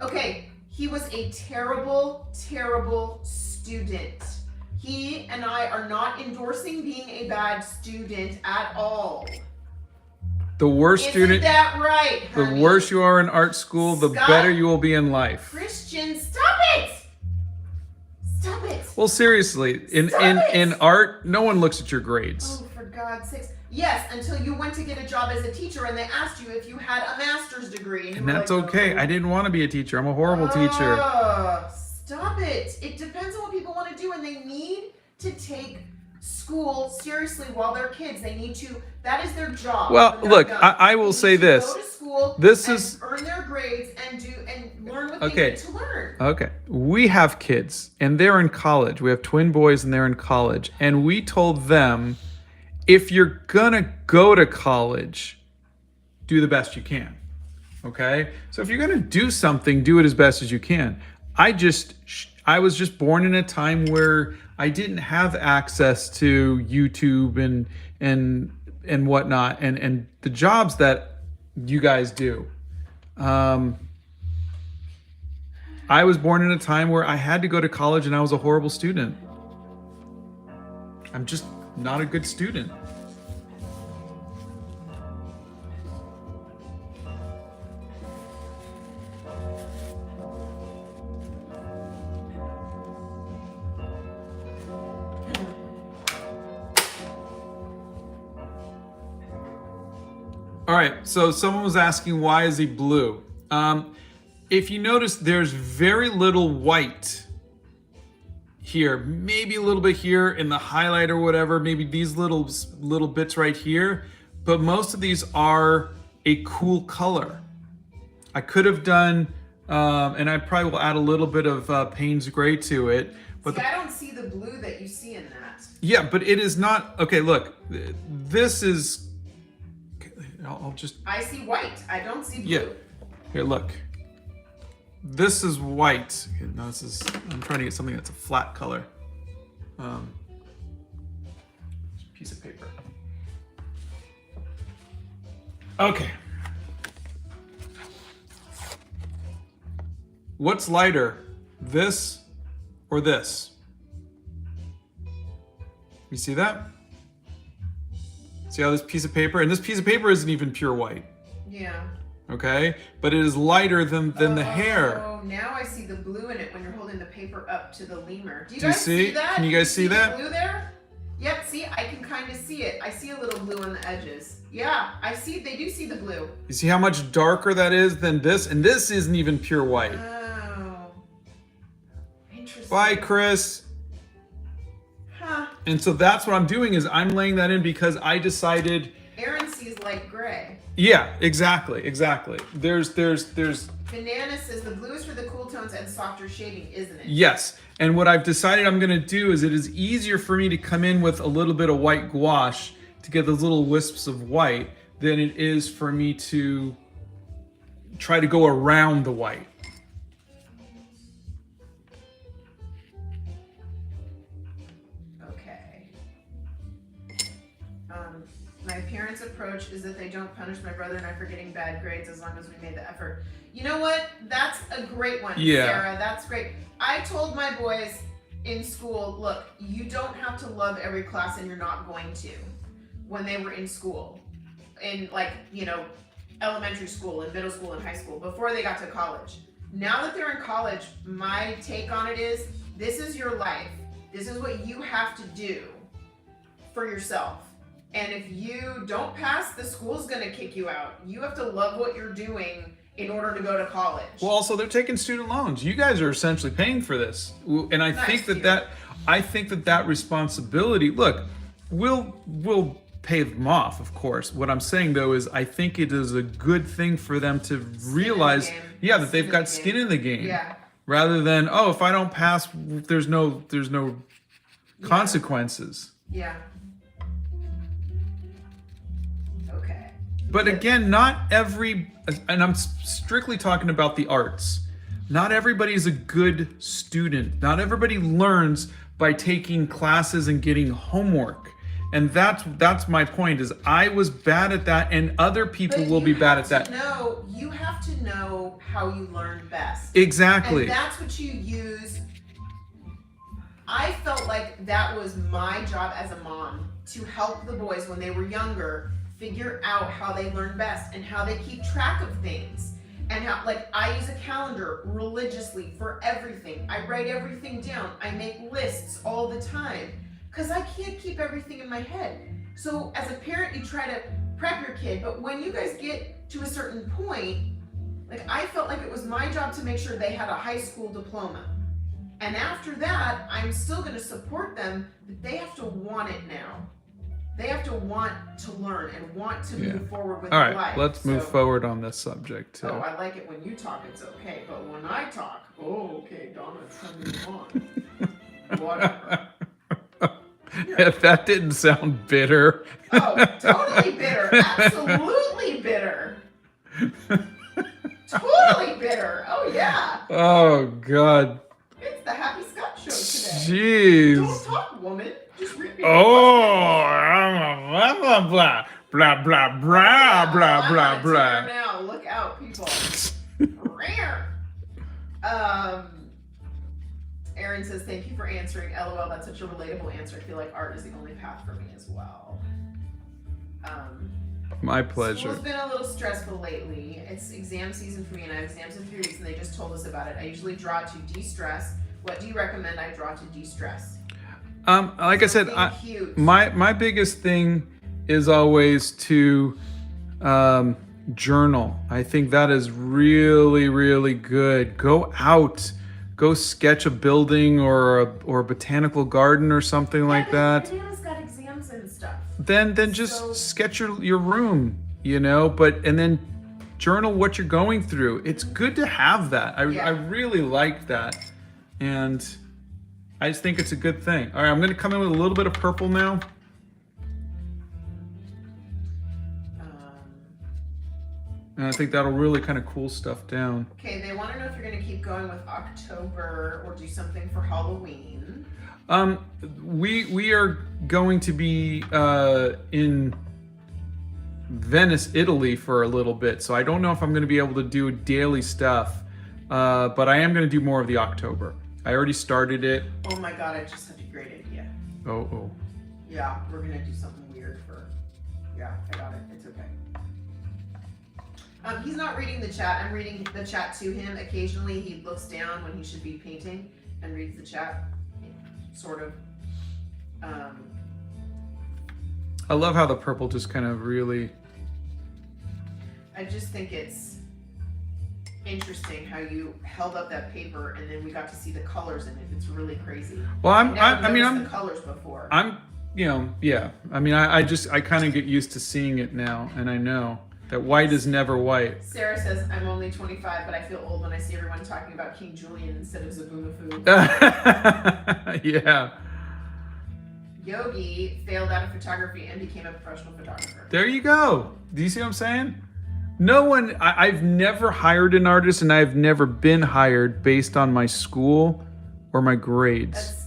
Okay, he was a terrible, terrible student. He and I are not endorsing being a bad student at all. The worse student. Isn't that right, honey? The worse you are in art school, the better you will be in life. Christian, stop it! Stop it! Well, seriously, in art, no one looks at your grades. Oh, for God's sakes. Yes, until you went to get a job as a teacher and they asked you if you had a master's degree. And that's okay. Oh. I didn't want to be a teacher. I'm a horrible teacher. Stop it. It depends on what people want to do, and they need to take school seriously while they're kids. They need to, that is their job. Well, look, I will say this. Go to school earn their grades and learn what they need to learn. Okay. We have kids and they're in college. We have twin boys and they're in college. And we told them, if you're gonna go to college, do the best you can. Okay? So if you're gonna do something, do it as best as you can. I was just born in a time where I didn't have access to YouTube and whatnot, and the jobs that you guys do. I was born in a time where I had to go to college and I was a horrible student. I'm just not a good student. All right, so someone was asking, why is he blue? If you notice, there's very little white here, maybe a little bit here in the highlight or whatever, maybe these little bits right here, but most of these are a cool color. I could have done, and I probably will add a little bit of Payne's gray to it. But I don't see the blue that you see in that. Yeah, but it is not, okay, look, this is, I see white. I don't see blue. Yeah. Here, look. this is white. Okay, no, this is, I'm trying to get something that's a flat color. Piece of paper. Okay. What's lighter, this or this? You see that? See how this piece of paper, and this piece of paper isn't even pure white. Yeah. Okay, but it is lighter than the hair. Oh, now I see the blue in it when you're holding the paper up to the lemur. Do you Do you guys see? that? Can you guys see that? The blue there? Yep, see, I can kind of see it. I see a little blue on the edges. Yeah, I see, they do see the blue. You see how much darker that is than this? And this isn't even pure white. Oh. Interesting. Bye, Chris. Huh. And so that's what I'm doing is I'm laying that in because I decided. Aaron sees light gray. Yeah, exactly. There's. Banana says the blue is for the cool tones and softer shading, isn't it? Yes. And what I've decided I'm going to do is it is easier for me to come in with a little bit of white gouache to get those little wisps of white than it is for me to try to go around the white. Okay. My parents' approach is that they don't punish my brother and I for getting bad grades as long as we made the effort. You know what? That's a great one, Yeah. Sarah. That's great. I told my boys in school, look, you don't have to love every class and you're not going to when they were in school. In elementary school and middle school and high school before they got to college. Now that they're in college, my take on it is this is your life. This is what you have to do for yourself. And if you don't pass, the school's going to kick you out. You have to love what you're doing in order to go to college. Well, also they're taking student loans. You guys are essentially paying for this, and I think that responsibility. Look, we'll pay them off, of course. What I'm saying though is I think it is a good thing for them to realize, that they've got skin in the game. Yeah. Rather than if I don't pass, there's no consequences. Yeah. Okay. But again, not every, and I'm strictly talking about the arts. Not everybody is a good student. Not everybody learns by taking classes and getting homework. And that's my point is I was bad at that and other people will be bad at that. No, you have to know how you learn best. Exactly. And that's what you use. I felt like that was my job as a mom to help the boys when they were younger figure out how they learn best and how they keep track of things. And how, I use a calendar religiously for everything. I write everything down. I make lists all the time. Because I can't keep everything in my head. So as a parent, you try to prep your kid, but when you guys get to a certain point, I felt like it was my job to make sure they had a high school diploma. And after that, I'm still gonna support them, but they have to want it now. They have to want to learn and want to move forward with their life. All right, let's move forward on this subject too. Oh, I like it when you talk, it's okay. But when I talk, okay, Donna, turn me on. Whatever. If that didn't sound bitter. Oh, totally bitter. Absolutely bitter. Totally bitter. Oh, yeah. Oh, God. It's the Happy Scott Show today. Jeez. Don't talk, woman. Just read me. Oh, blah, blah, blah, blah, blah, blah, blah, blah, blah. Now, look out, people. Rare. Aaron says, thank you for answering. LOL, that's such a relatable answer. I feel like art is the only path for me as well. My pleasure. School's been a little stressful lately. It's exam season for me and I have exams in 3 weeks and they just told us about it. I usually draw to de-stress. What do you recommend I draw to de-stress? Like I said, my biggest thing is always to journal. I think that is really, really good. Go out. Go sketch a building or a botanical garden or something like that. Banana's got exams and stuff. Then just sketch your room, and then journal what you're going through. It's good to have that. I really like that. And I just think it's a good thing. All right, I'm going to come in with a little bit of purple now. And I think that'll really kind of cool stuff down. Okay, they want to know if you're going to keep going with October or do something for Halloween. We are going to be in Venice, Italy for a little bit, so I don't know if I'm going to be able to do daily stuff, but I am going to do more of the October. I already started it. Oh my god, I just had a great idea. Oh. Yeah, we're going to do something weird for... Yeah, I got it. It's okay. He's not reading the chat. I'm reading the chat to him. Occasionally he looks down when he should be painting and reads the chat. Sort of. I love how the purple just kind of really... I just think it's interesting how you held up that paper and then we got to see the colors in it. It's really crazy. Well, I'm the colors before. Yeah. I mean, I kind of get used to seeing it now, and I know that white is never white. Sarah says, I'm only 25, but I feel old when I see everyone talking about King Julian instead of Zabunafu. Yeah. Yogi failed out of photography and became a professional photographer. There you go. Do you see what I'm saying? No one, I've never hired an artist, and I've never been hired based on my school or my grades.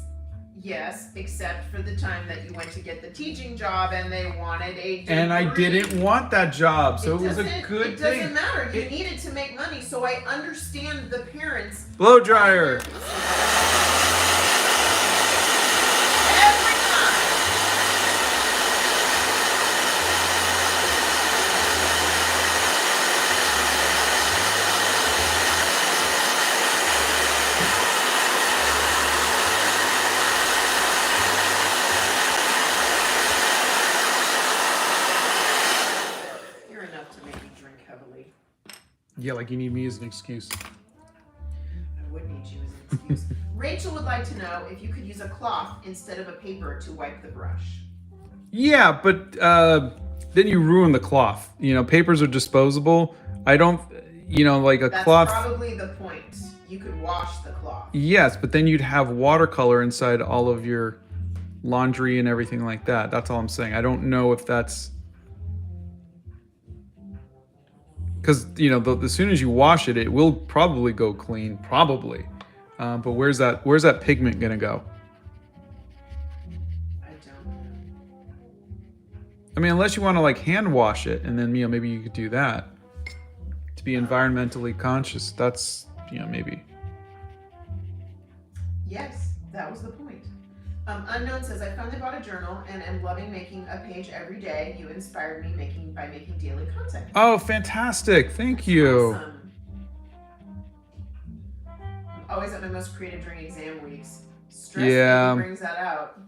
Yes, except for the time that you went to get the teaching job and they wanted a degree. And I didn't want that job, so it was a good thing. It doesn't matter. You needed to make money, so I understand the parents. Blow dryer. Every time. Yeah, like you need me as an excuse. I would need you as an excuse. Rachel would like to know if you could use a cloth instead of a paper to wipe the brush. Yeah, but then you ruin the cloth. You know, papers are disposable. I don't, like a cloth. That's probably the point. You could wash the cloth. Yes, but then you'd have watercolor inside all of your laundry and everything like that. That's all I'm saying. I don't know if that's... Because, as soon as you wash it, it will probably go clean, probably. But where's that pigment gonna go? I don't know. I mean, unless you want to like hand wash it, and then maybe you could do that to be environmentally conscious. That's maybe. Yes, that was the point. Unknown says, I finally bought a journal and am loving making a page every day. You inspired me by making daily content. Oh, fantastic. Thank you. Awesome. I'm always at my most creative during exam weeks. Stress really brings that out.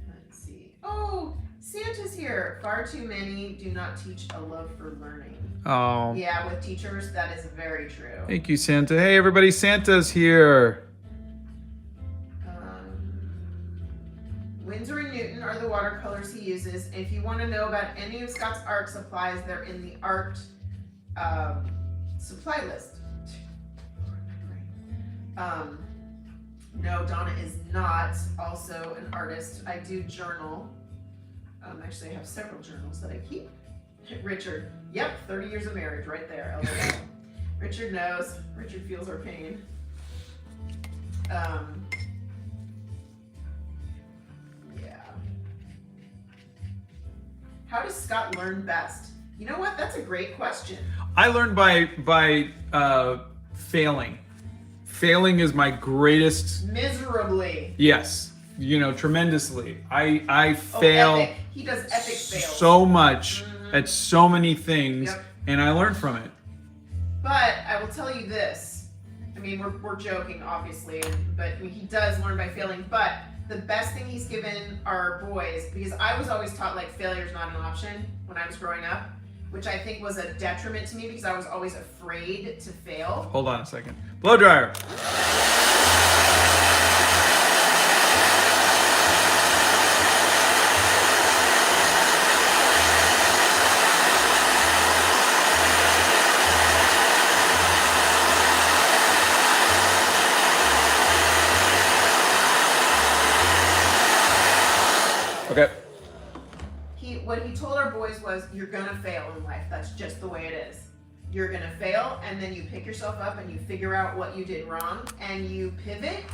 Let's see. Oh, Santa's here. Far too many do not teach a love for learning. Oh. Yeah, with teachers, that is very true. Thank you, Santa. Hey, everybody, Santa's here. Winsor & Newton are the watercolors he uses. If you want to know about any of Scott's art supplies, they're in the art supply list. No, Donna is not also an artist. I do journal. Actually, I have several journals that I keep. Richard, yep, 30 years of marriage right there. LOL. Richard knows. Richard feels our pain. Yeah. How does Scott learn best? You know what? That's a great question. I learned by failing. Failing is my greatest. Miserably. Yes. Tremendously. I fail. Epic. He does epic fails. So much at so many things, and I learn from it. But I will tell you this. I mean, we're joking, obviously, but he does learn by failing. But the best thing he's given our boys, because I was always taught like failure is not an option when I was growing up, which I think was a detriment to me because I was always afraid to fail. Hold on a second. Blow dryer. what he told our boys was, you're gonna fail in life. That's just the way it is. You're gonna fail, and then you pick yourself up and you figure out what you did wrong, and you pivot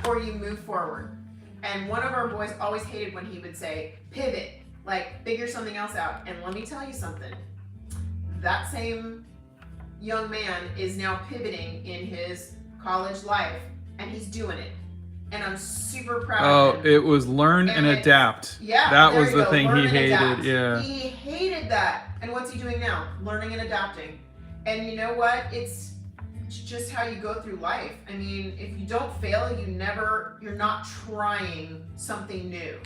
or you move forward. And one of our boys always hated when he would say, pivot, like figure something else out. And let me tell you something. That same young man is now pivoting in his college life, and he's doing it. And I'm super proud of him. Oh, it was learn and adapt. Yeah, that was the go. thing Learn he and hated. adapt. Yeah. He hated that. And what's he doing now? Learning and adapting. And you know what? It's just how you go through life. I mean, if you don't fail, you're not trying something new.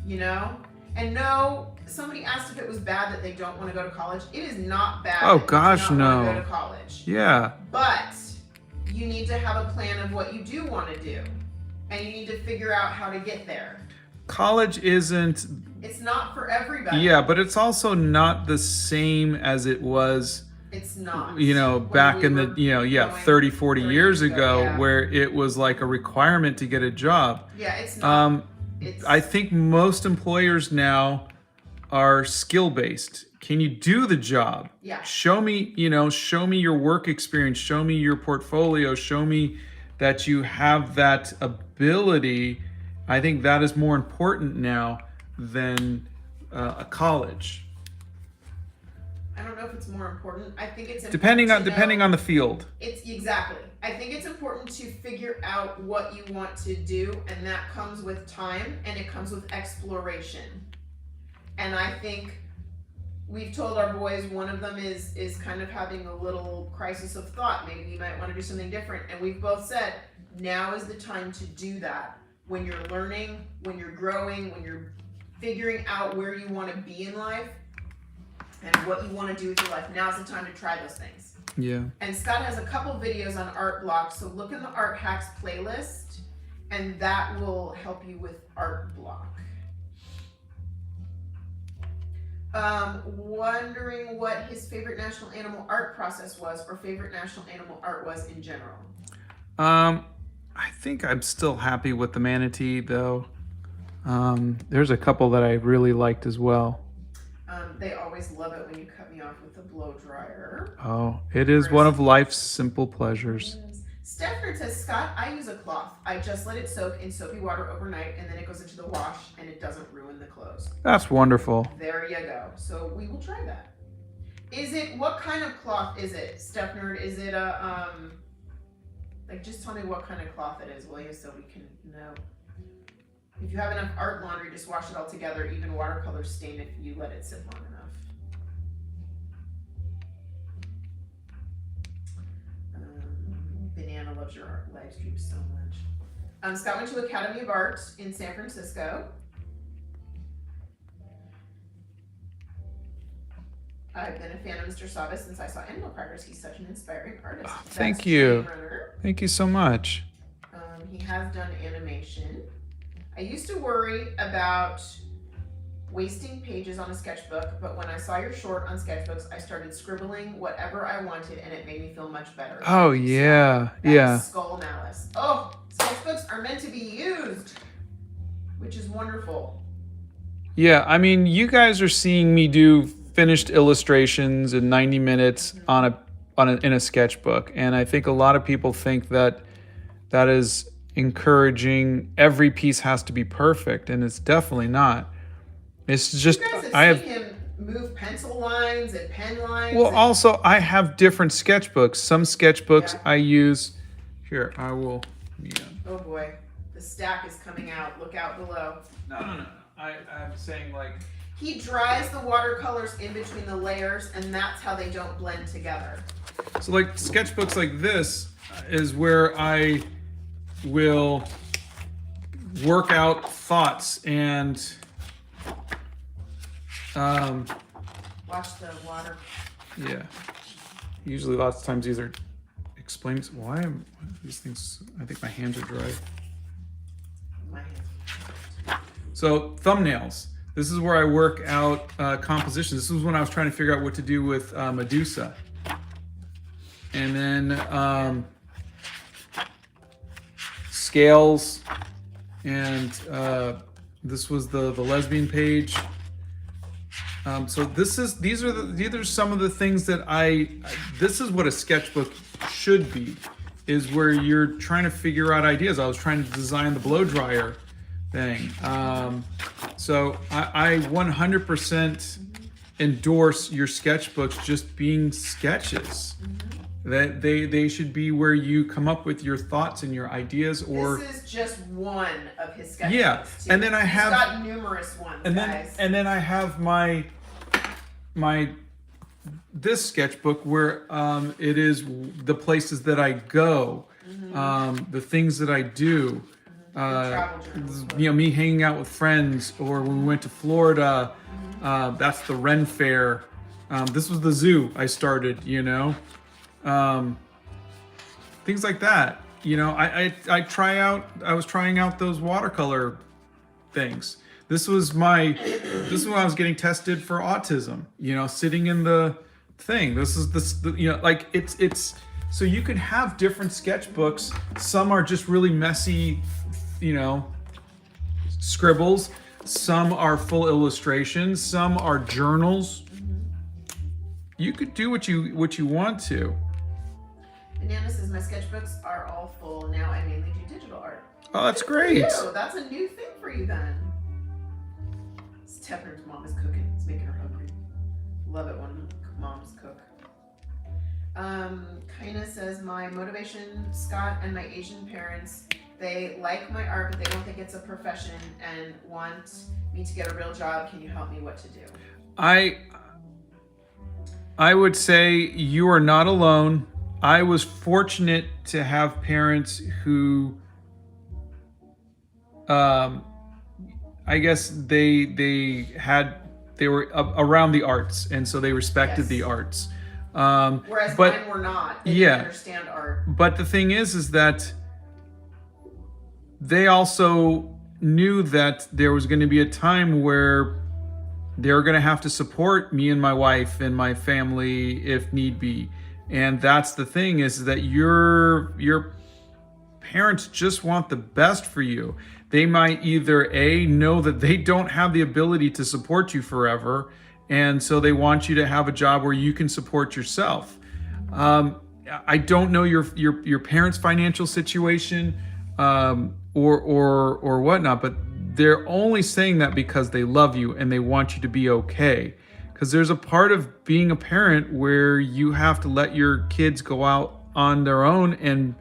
You know? And no, somebody asked if it was bad that they don't want to go to college. It is not bad. Oh that gosh, you do not no. want to go to college. Yeah. But you need to have a plan of what you do want to do. And you need to figure out how to get there. College isn't. It's not for everybody. Yeah, but it's also not the same as it was. It's not. You know, When back we in the, were 30, 40 years ago, yeah. where it was like a requirement to get a job. Yeah, it's not. I think most employers now are skill-based. Can you do the job? Yeah. Show me your work experience, show me your portfolio, show me that you have that ability. I think that is more important now than a college. I don't know if it's more important. I think it's Depending on the field. It's exactly. I think it's important to figure out what you want to do, and that comes with time and it comes with exploration. And I think we've told our boys one of them is kind of having a little crisis of thought. Maybe you might want to do something different. And we've both said, now is the time to do that. When you're learning, when you're growing, when you're figuring out where you want to be in life and what you want to do with your life, now's the time to try those things. Yeah. And Scott has a couple videos on art blocks, so look in the Art Hacks playlist, and that will help you with art block. Wondering what his favorite national animal art process was, or favorite national animal art was in general. I think I'm still happy with the manatee, though. There's a couple that I really liked as well. They always love it when you cut me off with a blow dryer. Oh, it is one of life's simple pleasures. Stefford says, Scott, I use a cloth. I just let it soak in soapy water overnight, and then it goes into the wash, and it doesn't ruin the clothes. That's wonderful. There you go. So we will try that. What kind of cloth is it, Stefford? Is it a, like, just tell me what kind of cloth it is, will you, so we can know. If you have enough art laundry, just wash it all together. Even watercolors stain if you let it sit long enough. Banana loves your art live stream so much. Scott went to Academy of Art in San Francisco. I've been a fan of Mr. Saba since I saw Animal Crackers. He's such an inspiring artist. Oh, thank you. Thank you so much. He has done animation. I used to worry about wasting pages on a sketchbook, but when I saw your short on sketchbooks, I started scribbling whatever I wanted, and it made me feel much better. Oh, yeah. Yeah. Skull Malice. Oh, sketchbooks are meant to be used, which is wonderful. Yeah, I mean, you guys are seeing me do finished illustrations in 90 minutes in a sketchbook, and I think a lot of people think that is encouraging. Every piece has to be perfect, and it's definitely not. It's just you guys have seen him move pencil lines and pen lines. Well, also I have different sketchbooks. Some sketchbooks I use. Here, I will. Yeah. Oh boy, the stack is coming out. Look out below. No. I'm saying, like, he dries the watercolors in between the layers, and that's how they don't blend together. So, like, sketchbooks like this is where I will work out thoughts and watch the water. Yeah. Usually lots of times these are explaining why these things. I think my hands are dry. My hands. So thumbnails. This is where I work out compositions. This was when I was trying to figure out what to do with Medusa. And then scales, and this was the lesbian page. So these are some of the things that this is what a sketchbook should be, is where you're trying to figure out ideas. I was trying to design the blow dryer thing. So I 100% endorse your sketchbooks just being sketches. That they should be where you come up with your thoughts and your ideas. Or this is just one of his sketchbooks. Yeah, too. and then I have He's got numerous ones, guys. and then I have my this sketchbook where it is the places that I go, the things that I do. Travel journals. Me hanging out with friends, or when we went to Florida, that's the Ren Fair. This was the zoo I started, things like that. I was trying out those watercolor things. This was when I was getting tested for autism, sitting in the thing. It's so you can have different sketchbooks. Some are just really messy, scribbles. Some are full illustrations. Some are journals. You could do what you want to. Banana says, my sketchbooks are all full. Now I mainly do digital art. Oh, that's Good for great. you. That's a new thing for you then. Stephanie's mom is cooking. It's making her hungry. Love it when moms cook. Kaina says, my motivation, Scott and my Asian parents, they like my art, but they don't think it's a profession and want me to get a real job. Can you help me what to do? I would say you are not alone. I was fortunate to have parents who, I guess they were around the arts, and so they respected the arts. Whereas mine were not. They didn't understand art. But the thing is that they also knew that there was going to be a time where they were going to have to support me and my wife and my family if need be. And that's the thing, is that your parents just want the best for you. They might either know that they don't have the ability to support you forever, and so they want you to have a job where you can support yourself. I don't know your parents' financial situation or whatnot, but they're only saying that because they love you and they want you to be okay. Because there's a part of being a parent where you have to let your kids go out on their own and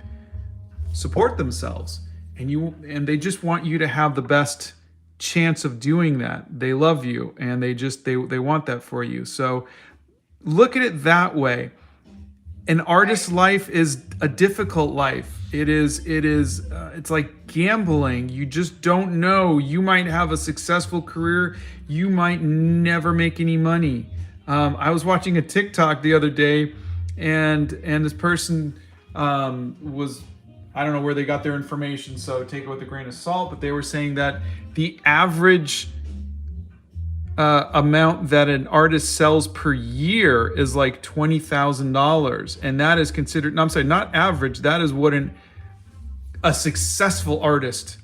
support themselves, and they just want you to have the best chance of doing that. They love you, and they want that for you. So look at it that way. An artist's life is a difficult life. It's like gambling. You just don't know. You might have a successful career. You might never make any money. I was watching a TikTok the other day, and this person was, I don't know where they got their information, so take it with a grain of salt, but they were saying that the average amount that an artist sells per year is like $20,000, and that is considered, no, I'm sorry, not average, that is what a successful artist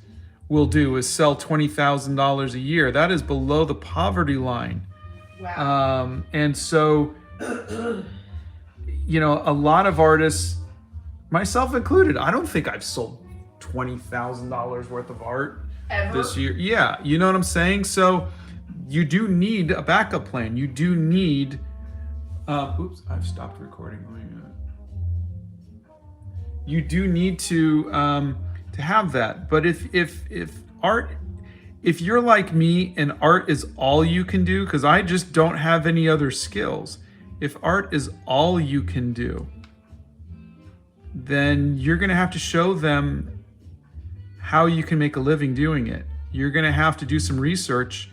will do, is sell $20,000 a year. That is below the poverty line. Wow. And so a lot of artists, myself included, I don't think I've sold $20,000 worth of art Ever? this year. Yeah, you know what I'm saying? So you do need a backup plan. You do need oops, I've stopped recording. You do need to have that. But if art, if you're like me and art is all you can do, because I just don't have any other skills, if art is all you can do, then you're going to have to show them how you can make a living doing it. You're going to have to do some research.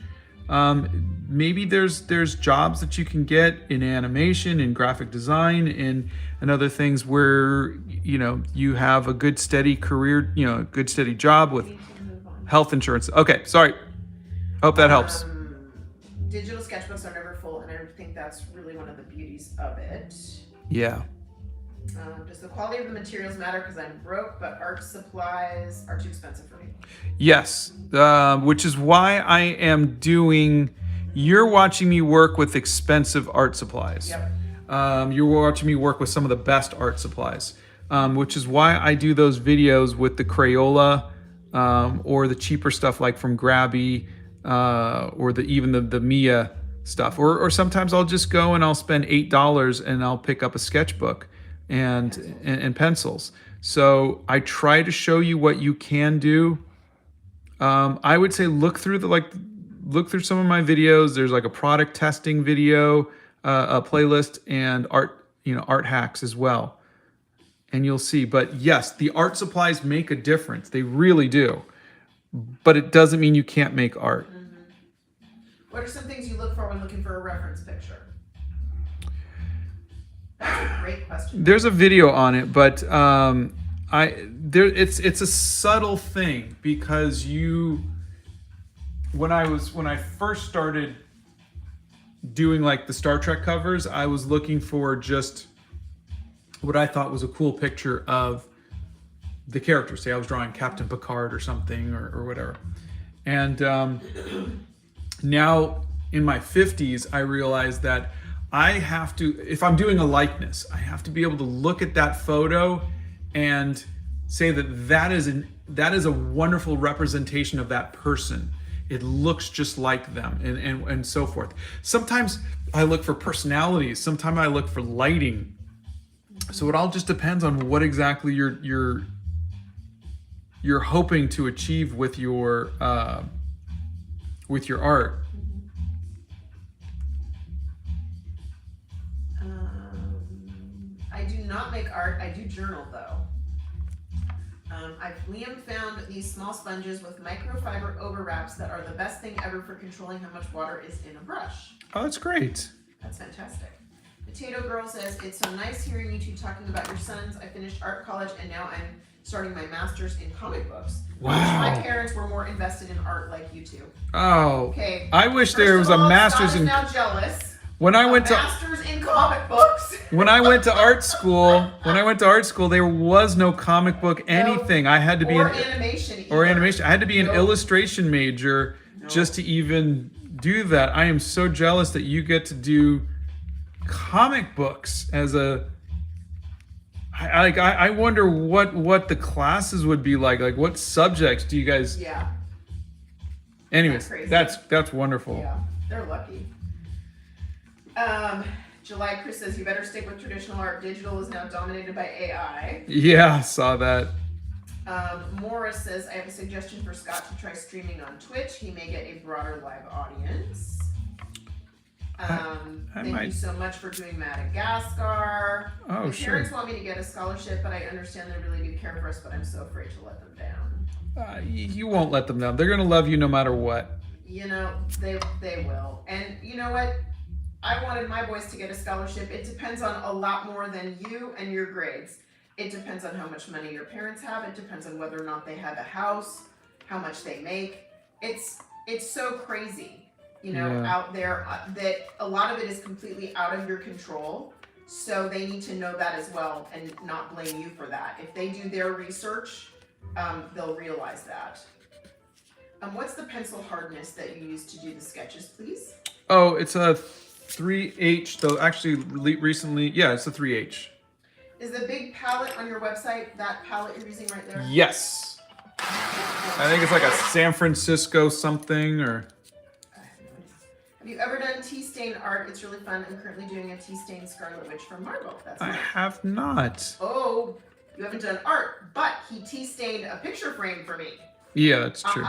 Maybe there's jobs that you can get in animation, in graphic design, and other things where you have a good steady career, a good steady job with health insurance. Okay, sorry. Hope that helps. Digital sketchbooks are never full, and I think that's really one of the beauties of it. Yeah. Does the quality of the materials matter? Because I'm broke, but art supplies are too expensive for me. Yes, which is why I am doing you're watching me work with expensive art supplies. Yep. You're watching me work with some of the best art supplies, which is why I do those videos with the Crayola or the cheaper stuff like from Grabby or even the Mia stuff. Or sometimes I'll just go and I'll spend $8 and I'll pick up a sketchbook and pencils. So I try to show you what you can do. I would say look through some of my videos. There's like a product testing video, a playlist, and art hacks as well. And you'll see. But yes, the art supplies make a difference. They really do. But it doesn't mean you can't make art. Mm-hmm. What are some things you look for when looking for a reference picture? That's a great question. There's a video on it, but it's a subtle thing because when I first started doing like the Star Trek covers, I was looking for just what I thought was a cool picture of the character. Say I was drawing Captain Picard or something or whatever. And now in my 50s, I realized that I have to, if I'm doing a likeness, I have to be able to look at that photo and say that is a wonderful representation of that person. It looks just like them and so forth. Sometimes I look for personalities. Sometimes I look for lighting. So it all just depends on what exactly you're hoping to achieve with your art. I do not make art. I do journal though. Liam found these small sponges with microfiber overwraps that are the best thing ever for controlling how much water is in a brush. Oh, that's great. That's fantastic. Potato Girl says, it's so nice hearing you two talking about your sons. I finished art college and now I'm starting my master's in comic books. Wow. I wish my parents were more invested in art like you two. Oh. Okay. I wish there was a master's Scott is in. now jealous. When I went to Masters in comic books. when I went to art school, there was no comic book anything. I had to be animation. Or animation. I had to be an illustration major just to even do that. I am so jealous that you get to do comic books as a. I wonder what the classes would be like. Like what subjects do you guys? Yeah. Anyways, that's wonderful. Yeah, they're lucky. July Chris says you better stick with traditional art. Digital is now dominated by AI. Yeah, saw that. Morris says I have a suggestion for Scott to try streaming on Twitch. He may get a broader live audience. Thank you so much for doing Madagascar. Oh, My sure. parents want me to get a scholarship, but I understand they really do care for us, but I'm so afraid to let them down. You won't let them down. They're gonna love you no matter what. You know, they will. And you know what? I wanted my boys to get a scholarship. It depends on a lot more than you and your grades. It depends on how much money your parents have. It depends on whether or not they have a house, how much they make. It's so crazy, out there that a lot of it is completely out of your control. So they need to know that as well and not blame you for that. If they do their research, they'll realize that. What's the pencil hardness that you use to do the sketches, please? Oh, it's a 3H, though. Actually, recently, yeah, it's a 3H. Is the big palette on your website that palette you're using right there? Yes. I think it's like a San Francisco something or. Have you ever done tea stain art? It's really fun. I'm currently doing a tea stain Scarlet Witch from Marvel. That's I nice. have not. Oh, you haven't done art, but he tea stained a picture frame for me. Yeah, that's true.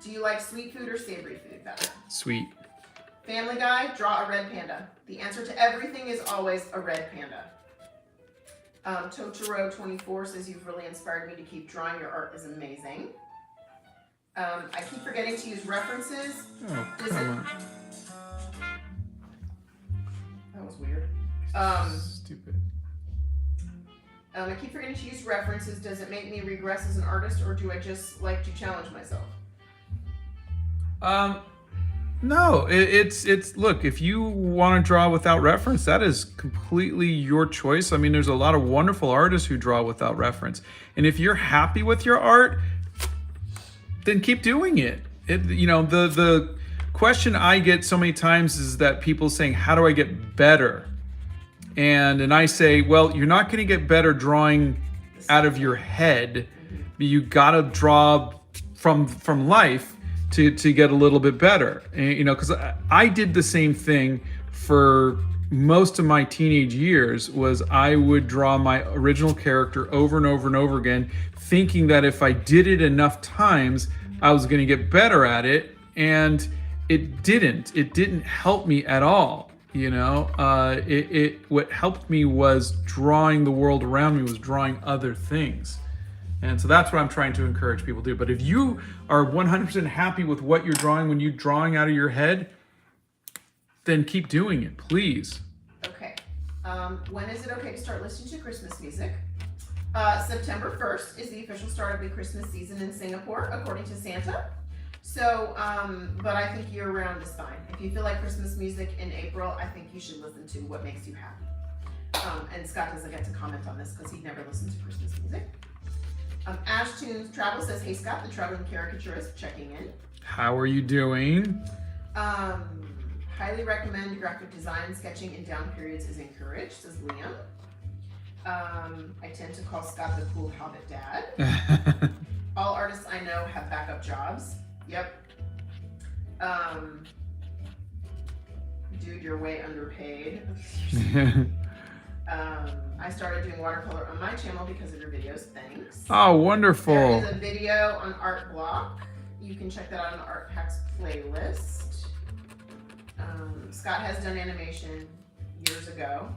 Do you like sweet food or savory food better? Sweet. Family Guy, draw a red panda. The answer to everything is always a red panda. Totoro24 says you've really inspired me to keep drawing. Your art is amazing. I keep forgetting to use references. Oh, come on. That was weird. Stupid. I keep forgetting to use references. Does it make me regress as an artist, or do I just like to challenge myself? No, it's look, if you want to draw without reference, that is completely your choice. I mean, there's a lot of wonderful artists who draw without reference. And if you're happy with your art, then keep doing it. The question I get so many times is that people saying, how do I get better? And I say, well, you're not going to get better drawing out of your head. You got to draw from life to get a little bit better. And, because I did the same thing for most of my teenage years. Was I would draw my original character over and over and over again, thinking that if I did it enough times, I was going to get better at it. And it didn't help me at all. What helped me was drawing the world around me, was drawing other things. And so that's what I'm trying to encourage people to do. But if you are 100% happy with what you're drawing when you're drawing out of your head, then keep doing it, please. Okay. When is it okay to start listening to Christmas music? September 1st is the official start of the Christmas season in Singapore, according to Santa. So, but I think year round is fine. If you feel like Christmas music in April, I think you should listen to what makes you happy. And Scott doesn't get to comment on this because he never listens to Christmas music. Ash Tunes Travel says, hey Scott, the traveling caricaturist, checking in. How are you doing? Highly recommend graphic design. Sketching in down periods is encouraged, says Liam. I tend to call Scott the cool Hobbit dad. All artists I know have backup jobs. Yep. Dude, you're way underpaid. I started doing watercolor on my channel because of your videos. Thanks. Oh, wonderful. There is a video on Art Block. You can check that out on the Art Hacks playlist. Scott has done animation years ago.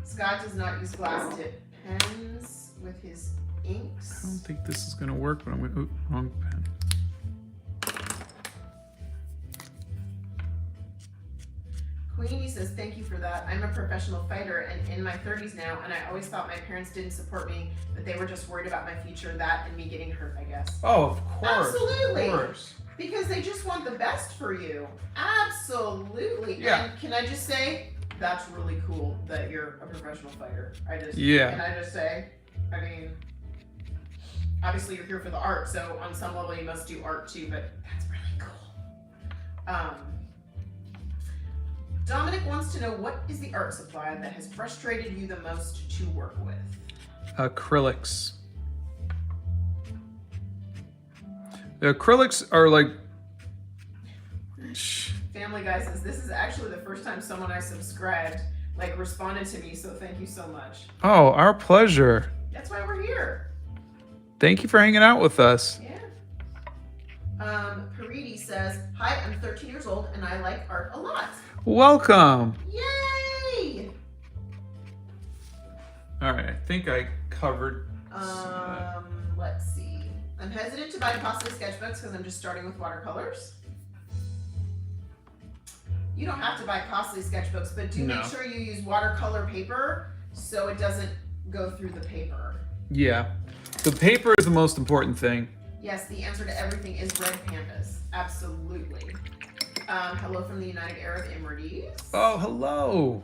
Scott does not use glass tip pens with his inks. I don't think this is going to work, but I'm going to... wrong pen. Queenie says, thank you for that. I'm a professional fighter and in my 30s now, and I always thought my parents didn't support me, but they were just worried about my future, that and me getting hurt, I guess. Oh, of course. Absolutely. Of course. Because they just want the best for you. Absolutely. Yeah. And can I just say, that's really cool that you're a professional fighter. Yeah. Can I just say, I mean, obviously you're here for the art, so on some level you must do art too, but that's really cool. Dominic wants to know, what is the art supply that has frustrated you the most to work with? Acrylics. The acrylics are like... Family Guy says, this is actually the first time someone I subscribed responded to me, so thank you so much. Oh, our pleasure. That's why we're here. Thank you for hanging out with us. Yeah. Paridi says, hi, I'm 13 years old and I like art a lot. Welcome. Yay! All right, I think I covered. Let's see. I'm hesitant to buy costly sketchbooks because I'm just starting with watercolors. You don't have to buy costly sketchbooks, but do make sure you use watercolor paper so it doesn't go through the paper. Yeah, the paper is the most important thing. Yes, the answer to everything is red pandas. Absolutely. Hello from the United Arab Emirates. Oh, hello.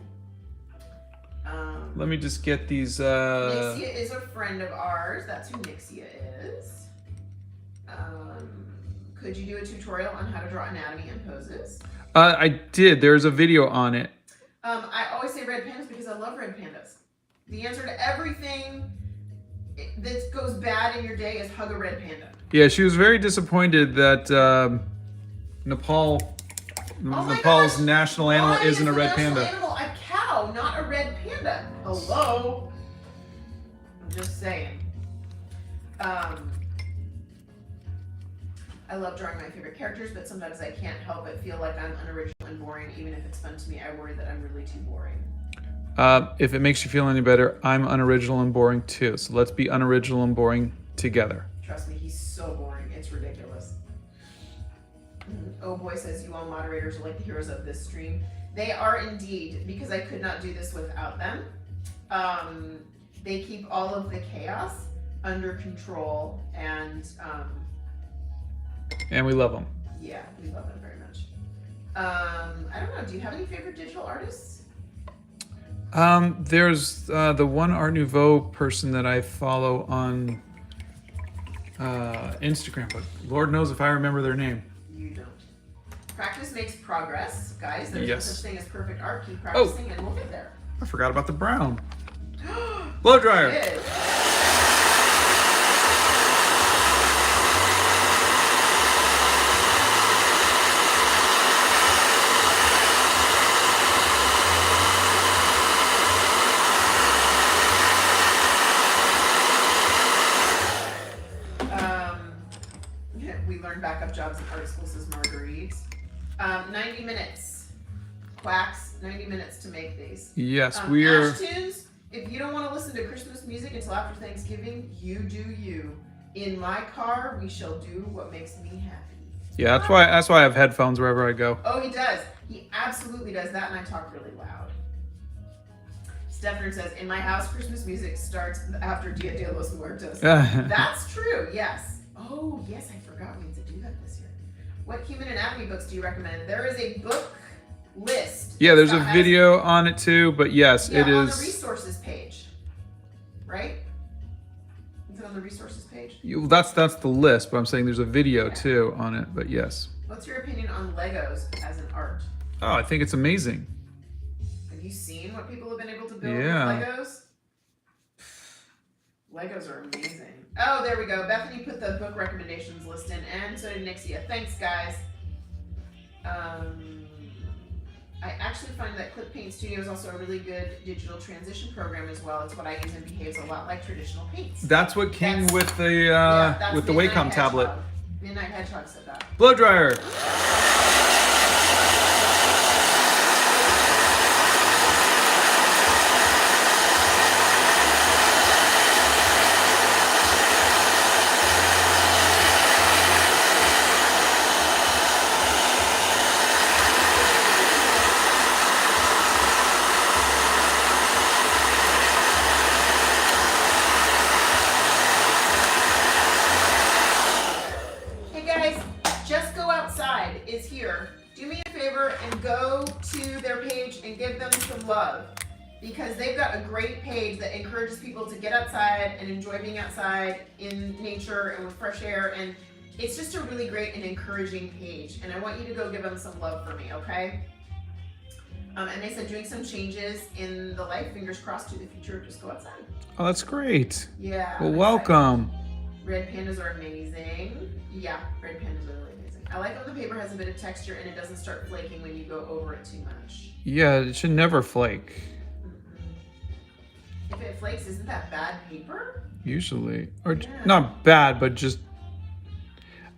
Let me just get these. Nixia is a friend of ours. That's who Nixia is. Could you do a tutorial on how to draw anatomy and poses? I did. There's a video on it. I always say red pandas because I love red pandas. The answer to everything that goes bad in your day is hug a red panda. Yeah, she was very disappointed that Nepal's national animal isn't a red panda. National animal a cow, not a red panda. Hello? I'm just saying. I love drawing my favorite characters, but sometimes I can't help but feel like I'm unoriginal and boring. Even if it's fun to me, I worry that I'm really too boring. If it makes you feel any better, I'm unoriginal and boring too. So let's be unoriginal and boring together. Trust me, he's so boring. It's ridiculous. Oh boy says, you all moderators are like the heroes of this stream. They are indeed, because I could not do this without them. They keep all of the chaos under control, and we love them. Yeah, we love them very much. I don't know, do you have any favorite digital artists? There's the one Art Nouveau person that I follow on Instagram, but Lord knows if I remember their name. You don't. Practice makes progress, guys. There's Yes. no such thing as perfect art. Keep practicing and we'll get there. I forgot about the brown. Blow dryer. Good. We learned backup jobs in art schools as Marguerite. 90 minutes. Quacks, 90 minutes to make these. Yes, we are. Ash tunes, if you don't want to listen to Christmas music until after Thanksgiving, you do you. In my car, we shall do what makes me happy. Yeah, that's why I have headphones wherever I go. Oh, he does. He absolutely does that, and I talk really loud. Stephanie says, in my house, Christmas music starts after Dia de los Muertos. That's true, yes. Oh, yes, I forgot we had to do that this year. What human anatomy books do you recommend? There is a book list. Yeah, there's a video on it too, but yes, it is. On the resources page, right? Is it on the resources page? That's the list, but I'm saying there's a video too on it, but yes. What's your opinion on Legos as an art? Oh, I think it's amazing. Have you seen what people have been able to build with Legos? Legos are amazing. Oh, there we go. Bethany put the book recommendations list in, and so did Nixia. Thanks, guys. I actually find that Clip Paint Studio is also a really good digital transition program as well. It's what I use and behaves a lot like traditional paints. That's what came with the Wacom tablet. Midnight Hedgehog said that. Blow dryer. Because they've got a great page that encourages people to get outside and enjoy being outside in nature and with fresh air, and it's just a really great and encouraging page, and I want you to go give them some love for me, okay? And they said doing some changes in the life, fingers crossed to the future, just go outside. Oh, that's great. Yeah. Well, welcome. Red pandas are amazing. Yeah, red pandas are really amazing. I like when the paper has a bit of texture and it doesn't start flaking when you go over it too much. Yeah, it should never flake. If it flakes, isn't that bad paper? Usually, or not bad, but just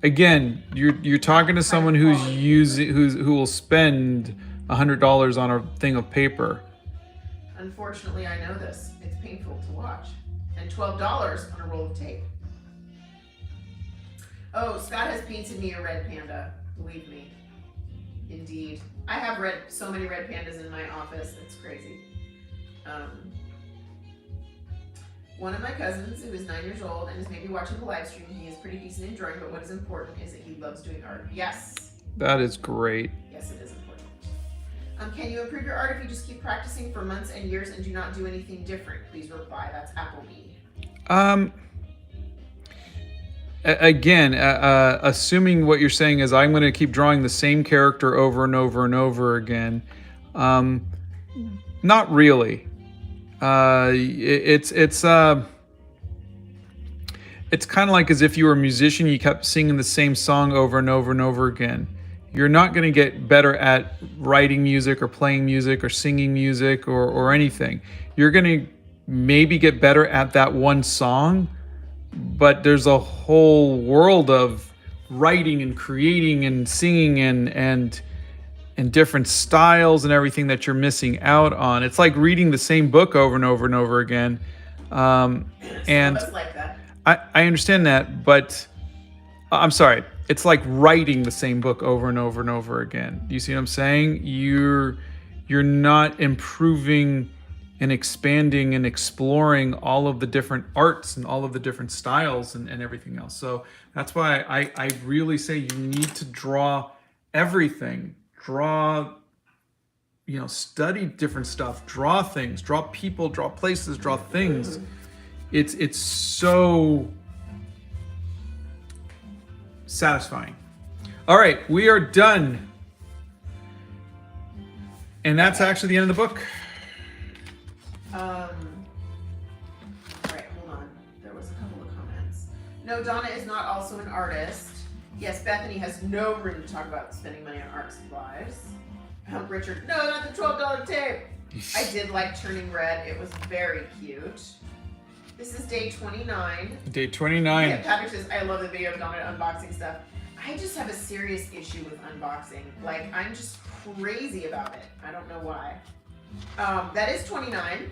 again, you're talking to someone who will spend $100 on a thing of paper. Unfortunately, I know this. It's painful to watch, and $12 on a roll of tape. Oh, Scott has painted me a red panda. Believe me, indeed. I have so many red pandas in my office. It's crazy. One of my cousins, who is 9 years old and is maybe watching the live stream, he is pretty decent in drawing, but what is important is that he loves doing art. Yes. That is great. Yes, it is important. Can you improve your art if you just keep practicing for months and years and do not do anything different? Please reply. That's Applebee. Again, assuming what you're saying is I'm going to keep drawing the same character over and over and over again. Not really. It's kind of like as if you were a musician, you kept singing the same song over and over and over again. You're not going to get better at writing music or playing music or singing music or anything. You're going to maybe get better at that one song, but there's a whole world of writing and creating and singing and different styles and everything that you're missing out on. It's like reading the same book over and over and over again. And like that. I understand that, but I'm sorry. It's like writing the same book over and over and over again. Do you see what I'm saying? You're not improving and expanding and exploring all of the different arts and all of the different styles and everything else. So that's why I really say you need to draw everything. Study different stuff, draw things, draw people, draw places, draw things. It's so satisfying. All right, we are done. And that's actually the end of the book. All right, hold on. There was a couple of comments. No, Donna is not also an artist. Yes, Bethany has no room to talk about spending money on art supplies. Richard, no, not the $12 tape. I did like Turning Red. It was very cute. This is day 29. Day 29. Yeah, Patrick says, I love the video of Donna unboxing stuff. I just have a serious issue with unboxing. Like, I'm just crazy about it. I don't know why. That is 29.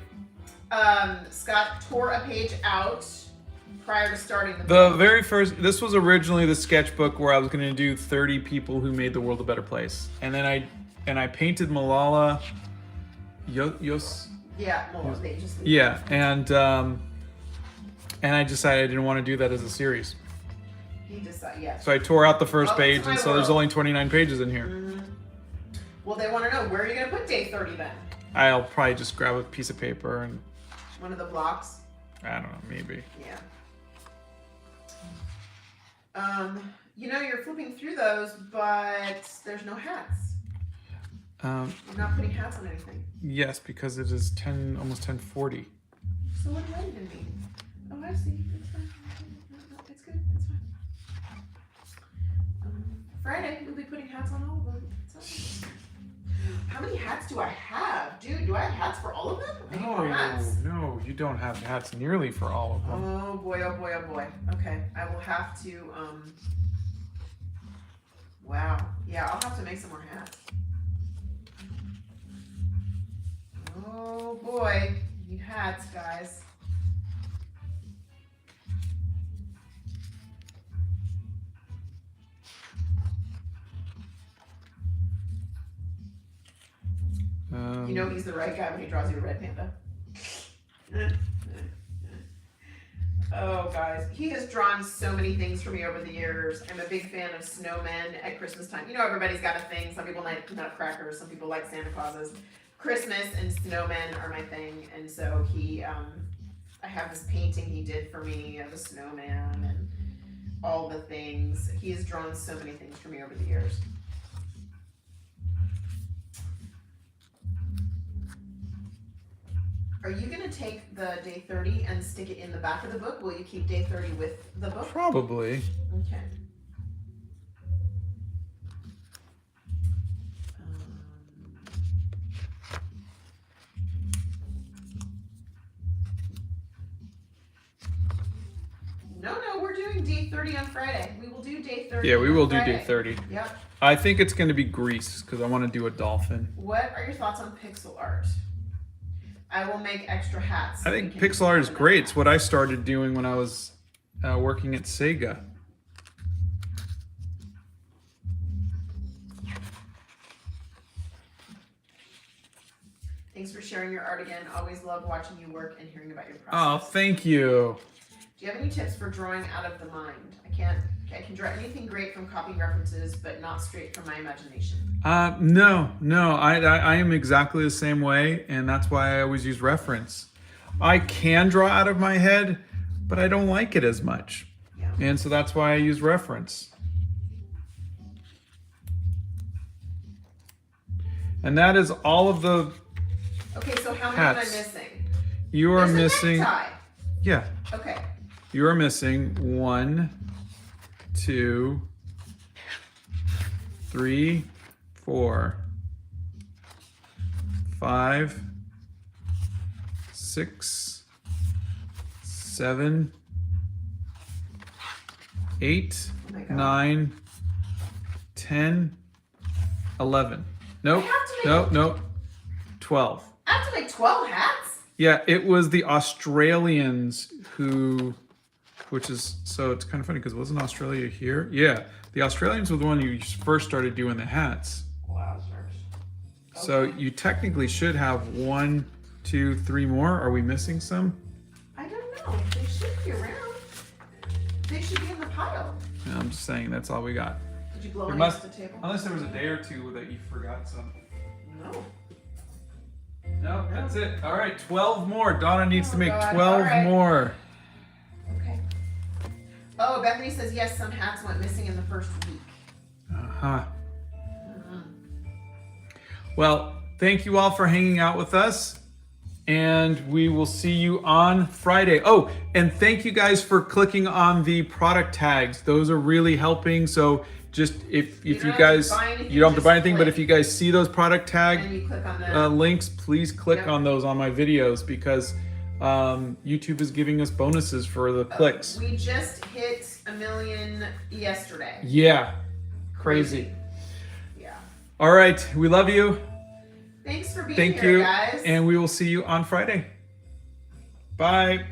Scott tore a page out prior to starting the book. The very first, this was originally the sketchbook where I was going to do 30 people who made the world a better place. And then I painted Malala Yos. Yeah, Malala, they just. Yeah, and I decided I didn't want to do that as a series. He decided, yes. So I tore out the first Welcome to page, my and so there's world. only 29 pages in here. Mm-hmm. Well, they want to know, where are you going to put day 30 then? I'll probably just grab a piece of paper and, One of the blocks? I don't know, maybe. Yeah. You know, you're flipping through those, but there's no hats. You're not putting hats on anything. Yes, because it is almost 10:40. So what do I even mean? Oh, I see. It's fine. No, it's good. It's fine. Friday, we'll be putting hats on all of them. It's okay. How many hats do I have? Dude, do I have hats for all of them? I need more hats. No, you don't have hats nearly for all of them. Oh boy, oh boy, oh boy. Okay, I will have to, wow. Yeah, I'll have to make some more hats. Oh boy, need hats, guys. You know he's the right guy when he draws you a red panda. Oh, guys. He has drawn so many things for me over the years. I'm a big fan of snowmen at Christmas time. You know, everybody's got a thing. Some people like nutcrackers. Some people like Santa Clauses. Christmas and snowmen are my thing. And so I have this painting he did for me of a snowman and all the things. He has drawn so many things for me over the years. Are you going to take the day 30 and stick it in the back of the book? Will you keep day 30 with the book? Probably. Okay. No, we're doing day 30 on Friday. We will do day 30. Yeah, we will do Friday. day 30. Yep. I think it's going to be Greece because I want to do a dolphin. What are your thoughts on pixel art? I will make extra hats. I think pixel art is great. It's what I started doing when I was working at Sega. Thanks for sharing your art again. Always love watching you work and hearing about your Oh, process. thank you. Do you have any tips for drawing out of the mind? I can draw anything great from copying references, but not straight from my imagination. No. I am exactly the same way, and that's why I always use reference. I can draw out of my head, but I don't like it as much. Yeah. And so that's why I use reference. And that is all of the Okay, so how many hats. am I missing? You are There's missing. a necktie. Yeah. Okay. You are missing 1, 2, 3, 4, 5, 6, 7, 8, Oh my God. 9, 10, 11. Nope. I have to make- Nope. 12. I have to make 12 hats? Yeah, it was the Australians which is, so it's kind of funny because wasn't Australia here? Yeah, the Australians were the one who first started doing the hats. Wowzers. So you technically should have 1, 2, 3 more. Are we missing some? I don't know. They should be around. They should be in the pile. No, I'm just saying that's all we got. Did you blow There it must, against the table? unless there was a day or two that you forgot some. No. No, that's it. All right, 12 more. Donna needs to Oh, make God. 12 All right. more. Okay. Oh, Bethany says yes, some hats went missing in the first week. Uh-huh. Well, thank you all for hanging out with us. And we will see you on Friday. Oh, and thank you guys for clicking on the product tags. Those are really helping. So just if you guys, you don't have to buy anything, but if you guys see those product tag links, please click on those on my videos, because YouTube is giving us bonuses for the clicks. We just hit 1 million yesterday. Yeah, crazy. Yeah. All right, we love you. Thanks for being here, guys. And we will see you on Friday. Bye.